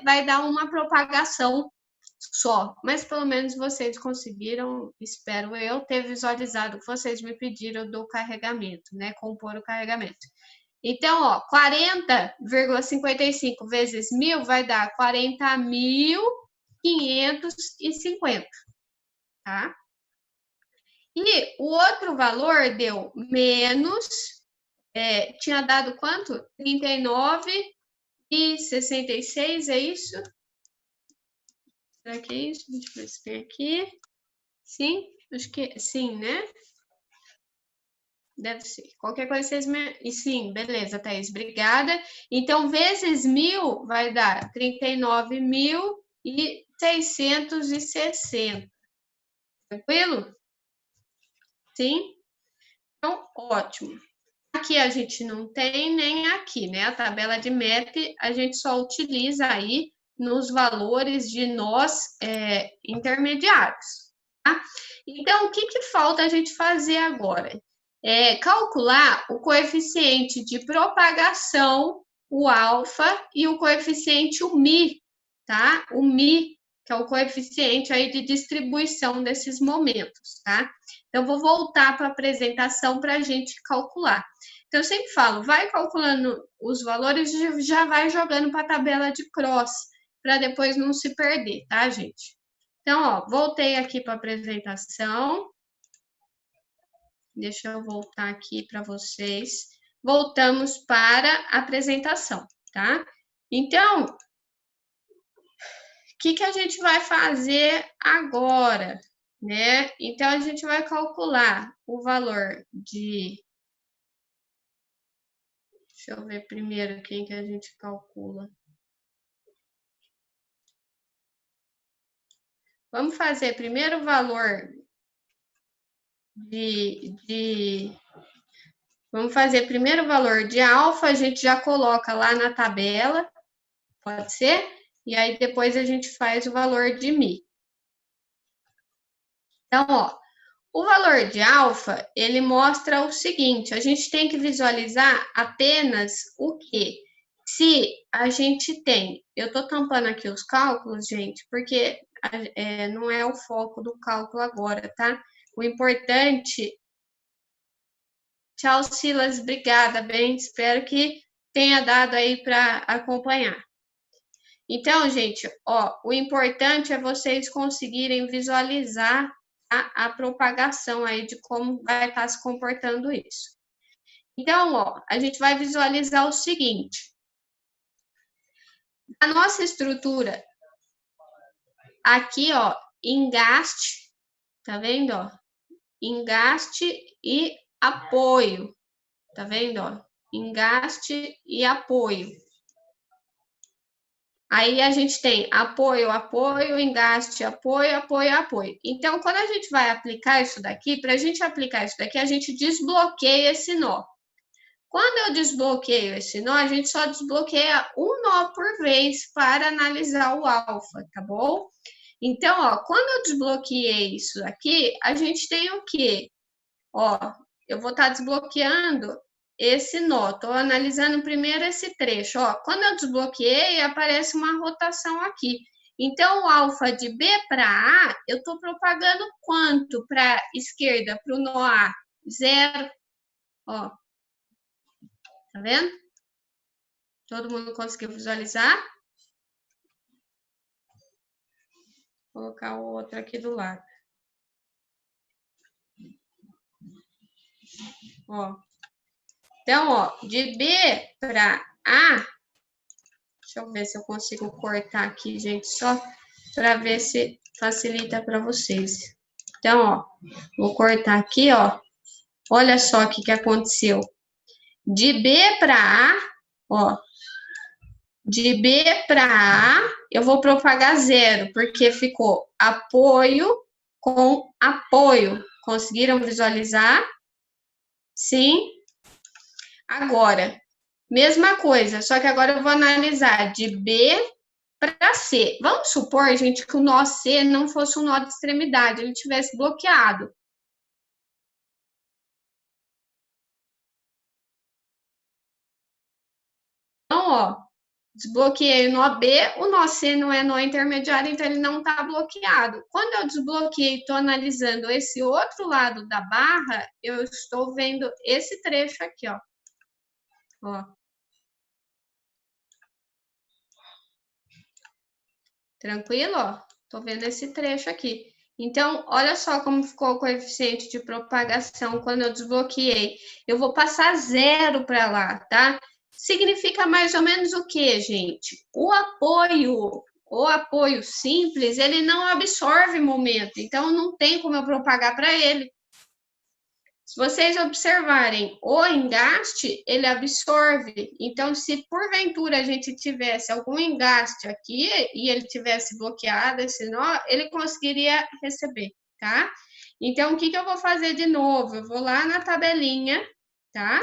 [SPEAKER 1] Vai dar uma propagação só, mas pelo menos vocês conseguiram, espero eu, ter visualizado o que vocês me pediram do carregamento, né, compor o carregamento. Então, ó, 40,55 vezes 1000 vai dar 40.550, tá? E o outro valor deu menos, tinha dado quanto? 39,66, é isso? Será que é isso? Deixa eu ver se tem aqui. Sim? Acho que sim, né? Deve ser. Qualquer coisa vocês me... E sim, beleza, Thaís, obrigada. Então, vezes 1000 vai dar 39.660. Tranquilo? Sim? Então, ótimo. Aqui a gente não tem nem aqui, né? A tabela de map a gente só utiliza aí nos valores de nós intermediários. Tá? Então, o que falta a gente fazer agora? Calcular o coeficiente de propagação, o alfa, e o coeficiente, o mi, tá? O mi, que é o coeficiente aí de distribuição desses momentos, tá? Então, vou voltar para a apresentação para a gente calcular. Então, eu sempre falo, vai calculando os valores e já vai jogando para a tabela de cross, para depois não se perder, tá, gente? Então, ó, voltei aqui para a apresentação. Deixa eu voltar aqui para vocês. Voltamos para a apresentação, tá? Então, o que a gente vai fazer agora, né? Então, a gente vai calcular o valor de... Deixa eu ver primeiro quem que a gente calcula. Vamos fazer primeiro o valor Vamos fazer primeiro o valor de alfa, a gente já coloca lá na tabela, pode ser? E aí depois a gente faz o valor de mi. Então, ó, o valor de alfa, ele mostra o seguinte, a gente tem que visualizar apenas o quê? Se a gente tem, eu tô tampando aqui os cálculos, gente, porque não é o foco do cálculo agora, tá? O importante... Tchau, Silas, obrigada, bem, espero que tenha dado aí para acompanhar. Então, gente, ó, o importante é vocês conseguirem visualizar a propagação aí de como vai estar se comportando isso. Então, ó, a gente vai visualizar o seguinte. A nossa estrutura aqui, ó, engaste, tá vendo, ó? Engaste e apoio, tá vendo, ó? Engaste e apoio. Aí a gente tem apoio, apoio, engaste, apoio, apoio, apoio. Então, quando a gente vai aplicar isso daqui, para a gente aplicar isso daqui, a gente desbloqueia esse nó. Quando eu desbloqueio esse nó, a gente só desbloqueia um nó por vez para analisar o alfa, tá bom? Então, ó, quando eu desbloqueei isso aqui, a gente tem o quê? Ó, eu vou estar desbloqueando esse nó. Estou analisando primeiro esse trecho. Ó, quando eu desbloqueei, aparece uma rotação aqui. Então, o alfa de B para A, eu estou propagando quanto para a esquerda, para o nó A? 0. Ó, tá vendo? Todo mundo conseguiu visualizar? Vou colocar o outro aqui do lado. Ó. Então, ó, de B para A, deixa eu ver se eu consigo cortar aqui, gente, só para ver se facilita para vocês. Então, ó, vou cortar aqui, ó. Olha só o que aconteceu. De B para A, ó. De B para A, eu vou propagar 0, porque ficou apoio com apoio. Conseguiram visualizar? Sim? Agora, mesma coisa, só que agora eu vou analisar de B para C. Vamos supor, gente, que o nó C não fosse um nó de extremidade, ele tivesse bloqueado. Então, ó, desbloqueei o nó B, o nó C não é nó intermediário, então ele não está bloqueado. Quando eu desbloqueei e estou analisando esse outro lado da barra, eu estou vendo esse trecho aqui, ó. Ó. Tranquilo, ó? Tô vendo esse trecho aqui. Então, olha só como ficou o coeficiente de propagação quando eu desbloqueei. Eu vou passar 0 para lá, tá? Significa mais ou menos o quê, gente? O apoio simples, ele não absorve momento. Então, não tem como eu propagar para ele. Se vocês observarem, o engaste, ele absorve. Então, se porventura a gente tivesse algum engaste aqui e ele tivesse bloqueado esse nó, ele conseguiria receber, tá? Então, o que eu vou fazer de novo? Eu vou lá na tabelinha, tá?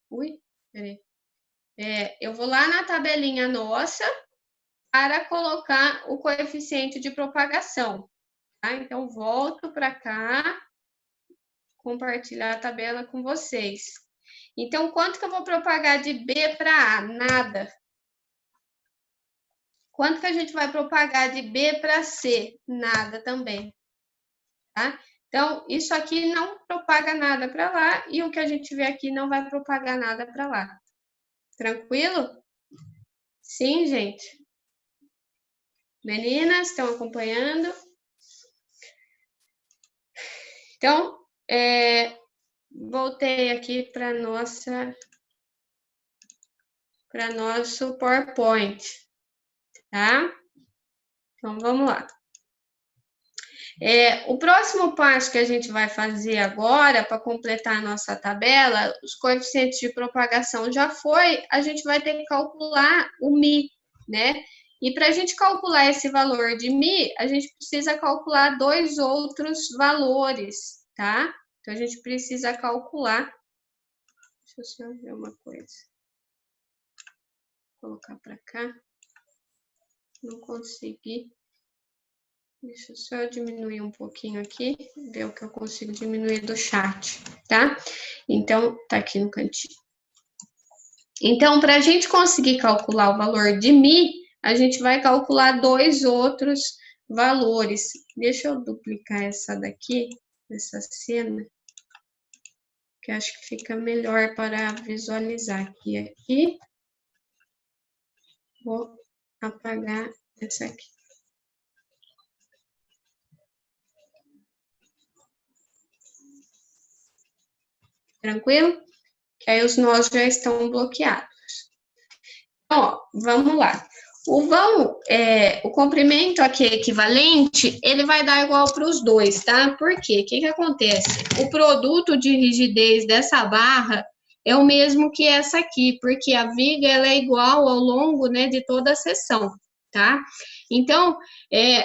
[SPEAKER 1] Ui, peraí. Eu vou lá na tabelinha nossa, para colocar o coeficiente de propagação. Tá? Então, volto para cá, compartilhar a tabela com vocês. Então, quanto que eu vou propagar de B para A? Nada. Quanto que a gente vai propagar de B para C? Nada também. Tá? Então, isso aqui não propaga nada para lá e o que a gente vê aqui não vai propagar nada para lá. Tranquilo? Sim, gente? Meninas, estão acompanhando? Então, voltei aqui para nosso PowerPoint, tá? Então, vamos lá. O próximo passo que a gente vai fazer agora, para completar a nossa tabela, os coeficientes de propagação já foi, a gente vai ter que calcular o μ, né? E para a gente calcular esse valor de μ, a gente precisa calcular dois outros valores, tá? Então, a gente precisa calcular. Deixa eu só ver uma coisa. Vou colocar para cá. Não consegui. Deixa eu só diminuir um pouquinho aqui, ver o que eu consigo diminuir do chat, tá? Então, tá aqui no cantinho. Então, para a gente conseguir calcular o valor de μ, a gente vai calcular dois outros valores. Deixa eu duplicar essa daqui, essa cena, que acho que fica melhor para visualizar aqui. Vou apagar essa aqui. Tranquilo? Que aí os nós já estão bloqueados. Então, ó, vamos lá. O comprimento aqui equivalente, ele vai dar igual para os dois, tá? Por quê? O que acontece? O produto de rigidez dessa barra é o mesmo que essa aqui, porque a viga ela é igual ao longo, né, de toda a seção, tá? Então,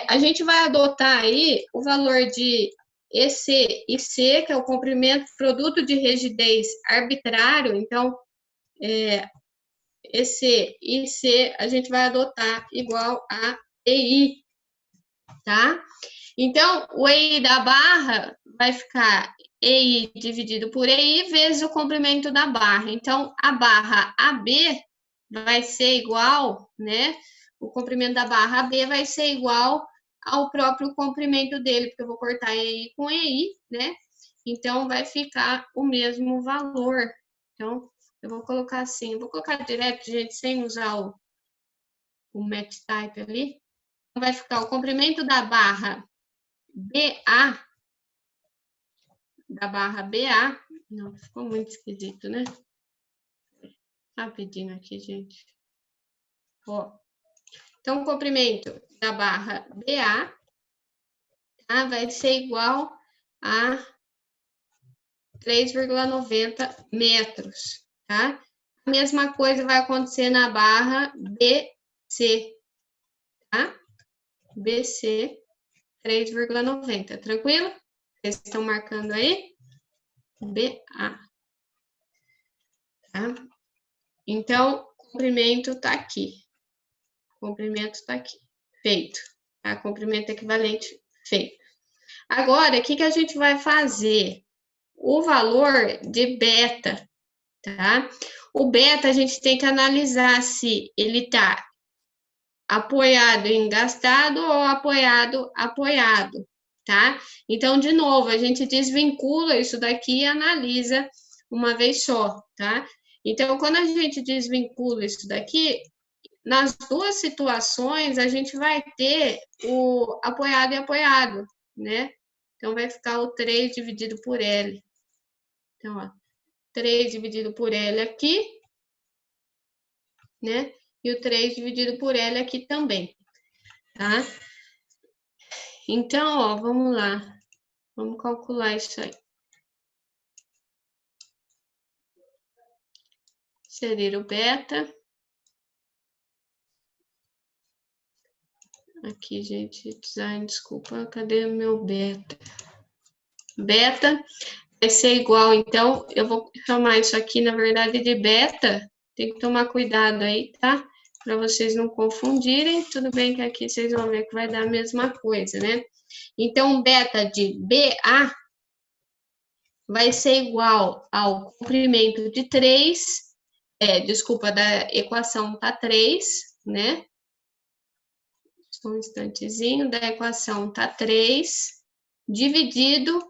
[SPEAKER 1] a gente vai adotar aí o valor de EC e C, que é o comprimento produto de rigidez arbitrário. Então, EC e C a gente vai adotar igual a EI, tá? Então, o EI da barra vai ficar EI dividido por EI vezes o comprimento da barra. Então, a barra AB vai ser igual, né? O comprimento da barra AB vai ser igual ao próprio comprimento dele, porque eu vou cortar EI com EI, né? Então, vai ficar o mesmo valor. Então, eu vou colocar assim, vou colocar direto, gente, sem usar o MathType ali. Vai ficar o comprimento da barra BA, não, ficou muito esquisito, né? Rapidinho aqui, gente. Ó. Então, o comprimento da barra BA, tá, vai ser igual a 3,90 metros, tá? A mesma coisa vai acontecer na barra BC, tá? BC, 3,90, tranquilo? Vocês estão marcando aí? BA. Tá? Então, o comprimento está aqui. Comprimento está aqui. Feito. Tá? Comprimento equivalente, feito. Agora, o que a gente vai fazer? O valor de beta, tá? O beta, a gente tem que analisar se ele está apoiado em engastado ou apoiado, tá? Então, de novo, a gente desvincula isso daqui e analisa uma vez só, tá? Então, quando a gente desvincula isso daqui, nas duas situações, a gente vai ter o apoiado e apoiado, né? Então, vai ficar o 3 dividido por L. Então, ó, 3 dividido por L aqui, né? E o 3 dividido por L aqui também, tá? Então, ó, vamos lá. Vamos calcular isso aí. Inserir o beta. Aqui, gente, design, desculpa, cadê o meu beta? Beta vai ser igual, então, eu vou chamar isso aqui, na verdade, de beta. Tem que tomar cuidado aí, tá? para vocês não confundirem. Tudo bem que aqui vocês vão ver que vai dar a mesma coisa, né? Então, beta de BA vai ser igual ao comprimento de 3, da equação tá 3, né? Só um instantezinho, da equação tá 3, dividido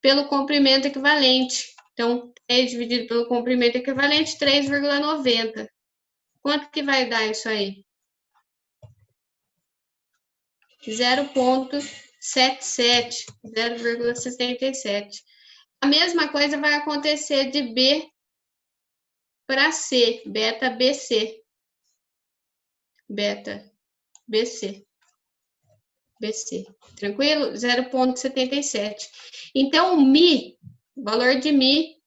[SPEAKER 1] pelo comprimento equivalente. Então, 3 dividido pelo comprimento equivalente, 3,90. Quanto que vai dar isso aí? 0,77, 0,67. A mesma coisa vai acontecer de B para C, beta BC. Beta BC. BC. Tranquilo? 0,77. Então, o Mi, valor de Mi,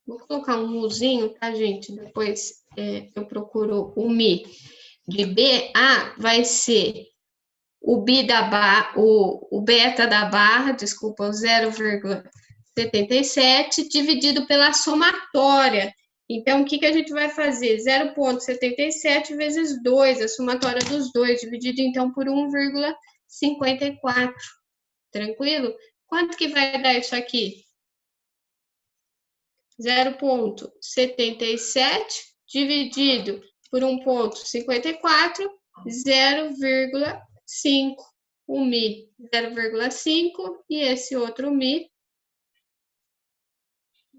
[SPEAKER 1] vou colocar um muzinho, tá, gente? Depois eu procuro o Mi. De BA vai ser o beta da barra, desculpa, o 0,77 dividido pela somatória. Então, o que a gente vai fazer? 0,77 vezes 2, a somatória dos dois, dividido, então, por 1,54. Tranquilo? Quanto que vai dar isso aqui? 0,77 dividido por 1,54, 0,5. O Mi, 0,5, e esse outro Mi,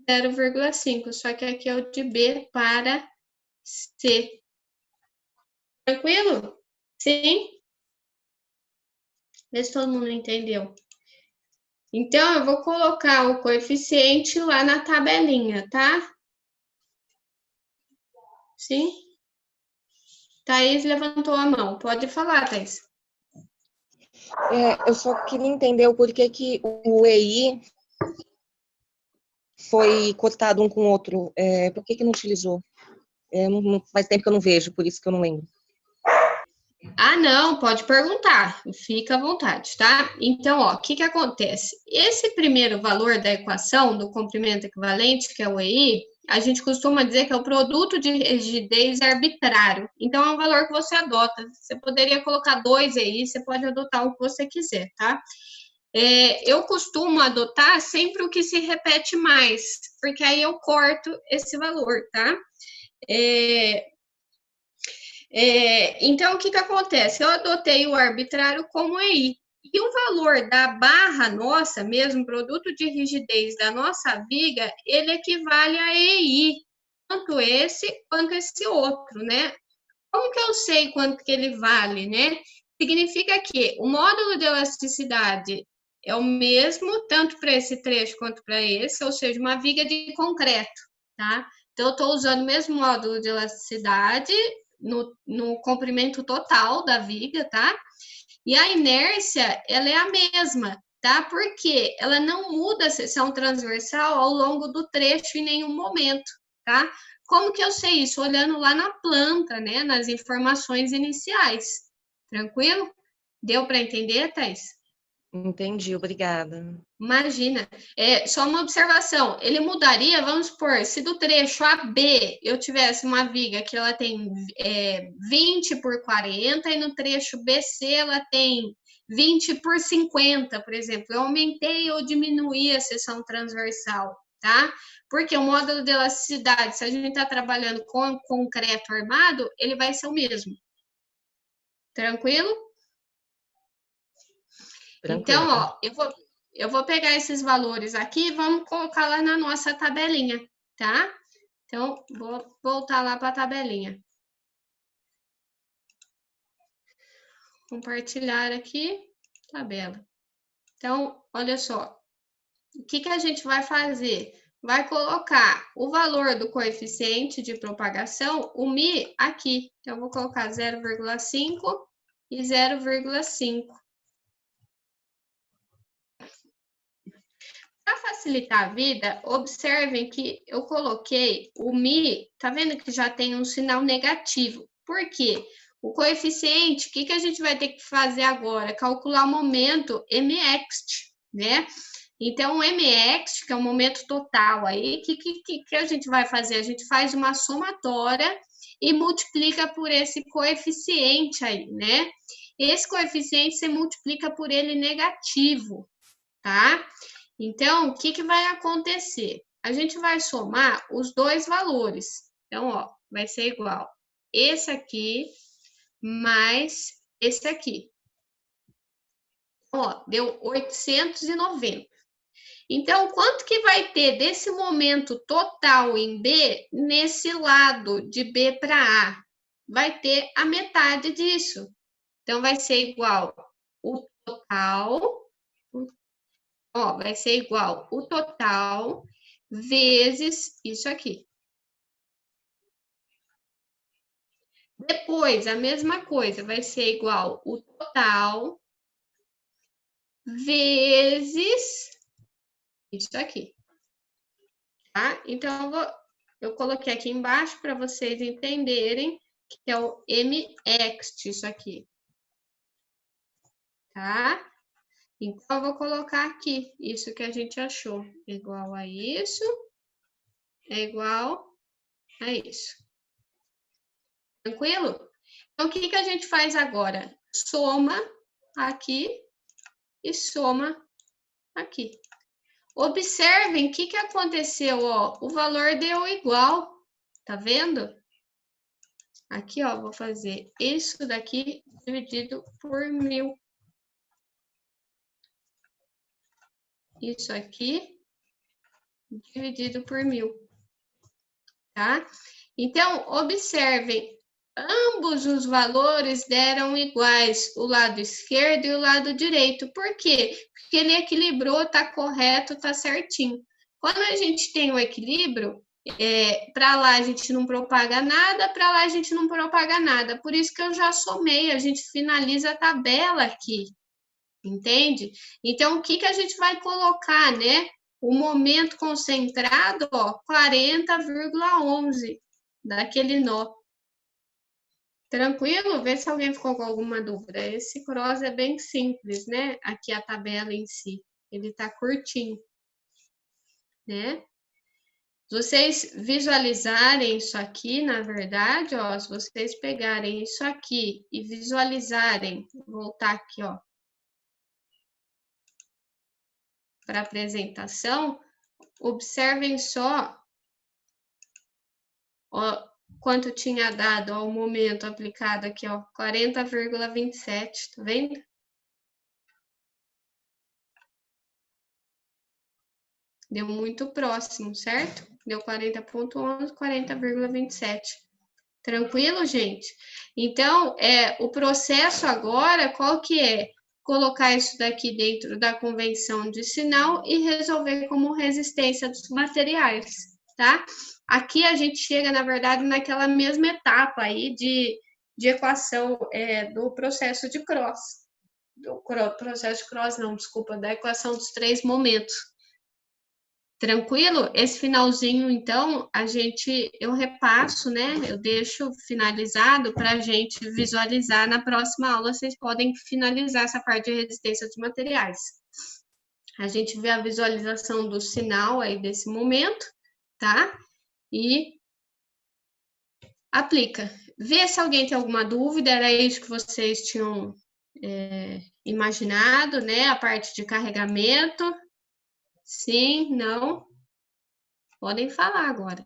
[SPEAKER 1] 0,5. Só que aqui é o de B para C. Tranquilo? Sim? Vê se todo mundo entendeu. Então, eu vou colocar o coeficiente lá na tabelinha, tá? Sim? Thaís levantou a mão. Pode falar, Thaís.
[SPEAKER 2] Eu só queria entender o porquê que o EI foi cortado um com o outro. Por que não utilizou? Faz tempo que eu não vejo, por isso que eu não lembro.
[SPEAKER 1] Ah, não, pode perguntar, fica à vontade, tá? Então, ó, o que acontece? Esse primeiro valor da equação do comprimento equivalente, que é o EI, a gente costuma dizer que é o produto de rigidez arbitrário. Então, é um valor que você adota. Você poderia colocar 2 EI, você pode adotar o que você quiser, tá? Eu costumo adotar sempre o que se repete mais, porque aí eu corto esse valor, tá? Então, o que acontece? Eu adotei o arbitrário como EI. E o valor da barra nossa, mesmo produto de rigidez da nossa viga, ele equivale a EI, tanto esse quanto esse outro, né? Como que eu sei quanto que ele vale, né? Significa que o módulo de elasticidade é o mesmo, tanto para esse trecho quanto para esse, ou seja, uma viga de concreto, tá? Então, eu estou usando o mesmo módulo de elasticidade no comprimento total da viga, tá? E a inércia, ela é a mesma, tá? Porque ela não muda a seção transversal ao longo do trecho em nenhum momento, tá? Como que eu sei isso? Olhando lá na planta, né? Nas informações iniciais. Tranquilo? Deu para entender, Thaís?
[SPEAKER 2] Entendi, obrigada.
[SPEAKER 1] Imagina. Só uma observação. Ele mudaria, vamos supor, se do trecho AB eu tivesse uma viga que ela tem 20 por 40 e no trecho BC ela tem 20 por 50, por exemplo. Eu aumentei ou diminuí a seção transversal, tá? Porque o módulo de elasticidade, se a gente está trabalhando com concreto armado, ele vai ser o mesmo. Tranquilo? Então, ó, eu vou pegar esses valores aqui e vamos colocar lá na nossa tabelinha, tá? Então, vou voltar lá para a tabelinha. Compartilhar aqui, tabela. Então, olha só. O que a gente vai fazer? Vai colocar o valor do coeficiente de propagação, o Mi, aqui. Então, eu vou colocar 0,5 e 0,5. Para facilitar a vida, observem que eu coloquei o Mi, tá vendo que já tem um sinal negativo. Por quê? O coeficiente, o que a gente vai ter que fazer agora? Calcular o momento mxt, né? Então, o MX, que é o momento total aí, que a gente vai fazer? A gente faz uma somatória e multiplica por esse coeficiente aí, né? Esse coeficiente você multiplica por ele negativo, tá? Então, o que vai acontecer? A gente vai somar os dois valores. Então, ó, vai ser igual esse aqui mais esse aqui. Ó, deu 890. Então, quanto que vai ter desse momento total em B nesse lado de B para A? Vai ter a metade disso. Então, vai ser igual o total, ó, vai ser igual o total vezes isso aqui. Depois, a mesma coisa, vai ser igual o total vezes isso aqui, tá? Então, eu coloquei aqui embaixo para vocês entenderem que é o MX isso aqui, tá? Então, eu vou colocar aqui isso que a gente achou, igual a isso, é igual a isso. Tranquilo? Então, o que a gente faz agora? Soma aqui e soma aqui. Observem o que aconteceu, ó. O valor deu igual, tá vendo? Aqui, ó, vou fazer isso daqui dividido por 1000. Isso aqui dividido por 1000, tá? Então, observem, ambos os valores deram iguais, o lado esquerdo e o lado direito. Por quê? Porque ele equilibrou, tá correto, tá certinho. Quando a gente tem o equilíbrio, para lá a gente não propaga nada, para lá a gente não propaga nada. Por isso que eu já somei, a gente finaliza a tabela aqui, entende? Então, o que a gente vai colocar, né? O momento concentrado, ó, 40,11 daquele nó. Tranquilo? Vê se alguém ficou com alguma dúvida. Esse cross é bem simples, né? Aqui a tabela em si. Ele tá curtinho, né? Se vocês visualizarem isso aqui, na verdade, ó, se vocês pegarem isso aqui e visualizarem, vou voltar aqui, ó, para a apresentação, observem só, ó, quanto tinha dado ao momento aplicado aqui, ó, 40,27, tá vendo? Deu muito próximo, certo? Deu 40,11, 40,27. Tranquilo, gente? Então, o processo agora, qual que é? Colocar isso daqui dentro da convenção de sinal e resolver como resistência dos materiais, tá? Aqui a gente chega, na verdade, naquela mesma etapa aí de equação do processo de cross. Do processo de cross, não, desculpa, da equação dos três momentos. Tranquilo? Esse finalzinho, então, eu repasso, né? Eu deixo finalizado para a gente visualizar na próxima aula. Vocês podem finalizar essa parte de resistência dos materiais. A gente vê a visualização do sinal aí desse momento, tá? E aplica. Vê se alguém tem alguma dúvida. Era isso que vocês tinham imaginado, né? A parte de carregamento. Sim, não? Podem falar agora.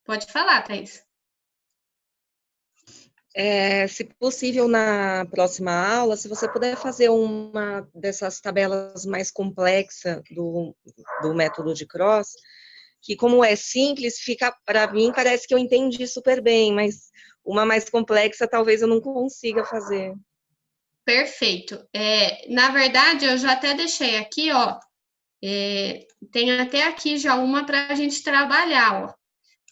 [SPEAKER 1] Pode falar, Thaís.
[SPEAKER 2] Se possível, na próxima aula, se você puder fazer uma dessas tabelas mais complexas do método de cross, que como é simples, fica, para mim, parece que eu entendi super bem, mas uma mais complexa talvez eu não consiga fazer.
[SPEAKER 1] Perfeito. Na verdade, eu já até deixei aqui, ó, tem até aqui já uma para a gente trabalhar, ó,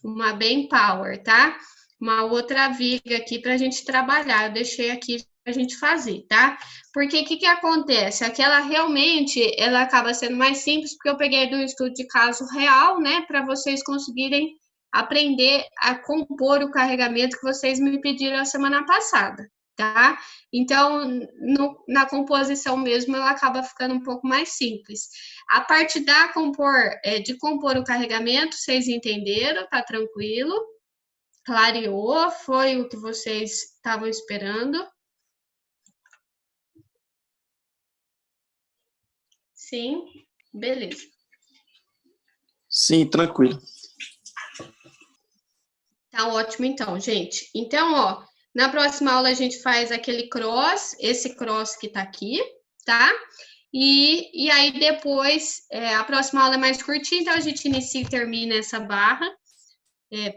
[SPEAKER 1] uma bem power, tá? Uma outra viga aqui para a gente trabalhar, eu deixei aqui para a gente fazer, tá? Porque o que acontece? Aquela realmente, ela acaba sendo mais simples, porque eu peguei do estudo de caso real, né, para vocês conseguirem aprender a compor o carregamento que vocês me pediram a semana passada, tá? Então, na composição mesmo, ela acaba ficando um pouco mais simples. A parte de compor o carregamento, vocês entenderam, tá tranquilo? Clareou, foi o que vocês estavam esperando? Sim? Beleza.
[SPEAKER 3] Sim, tranquilo.
[SPEAKER 1] Tá ótimo, então, gente. Então, ó, na próxima aula a gente faz aquele cross, esse cross que tá aqui, tá? E aí depois, a próxima aula é mais curtinha, então a gente inicia e termina essa barra,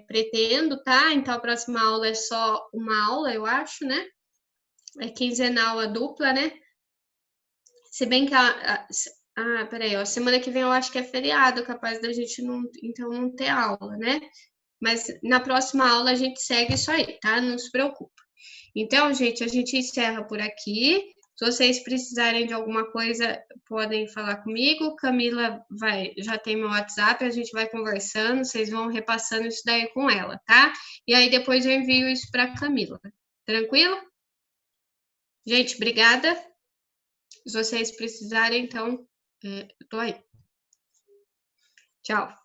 [SPEAKER 1] pretendo, tá? Então a próxima aula é só uma aula, eu acho, né? É quinzenal a dupla, né? Se bem que peraí, ó, semana que vem eu acho que é feriado, capaz da gente não ter aula, né? Mas na próxima aula a gente segue isso aí, tá? Não se preocupa. Então, gente, a gente encerra por aqui. Se vocês precisarem de alguma coisa, podem falar comigo. Camila já tem meu WhatsApp, a gente vai conversando, vocês vão repassando isso daí com ela, tá? E aí depois eu envio isso para Camila. Tranquilo? Gente, obrigada. Se vocês precisarem, então, eu tô aí. Tchau.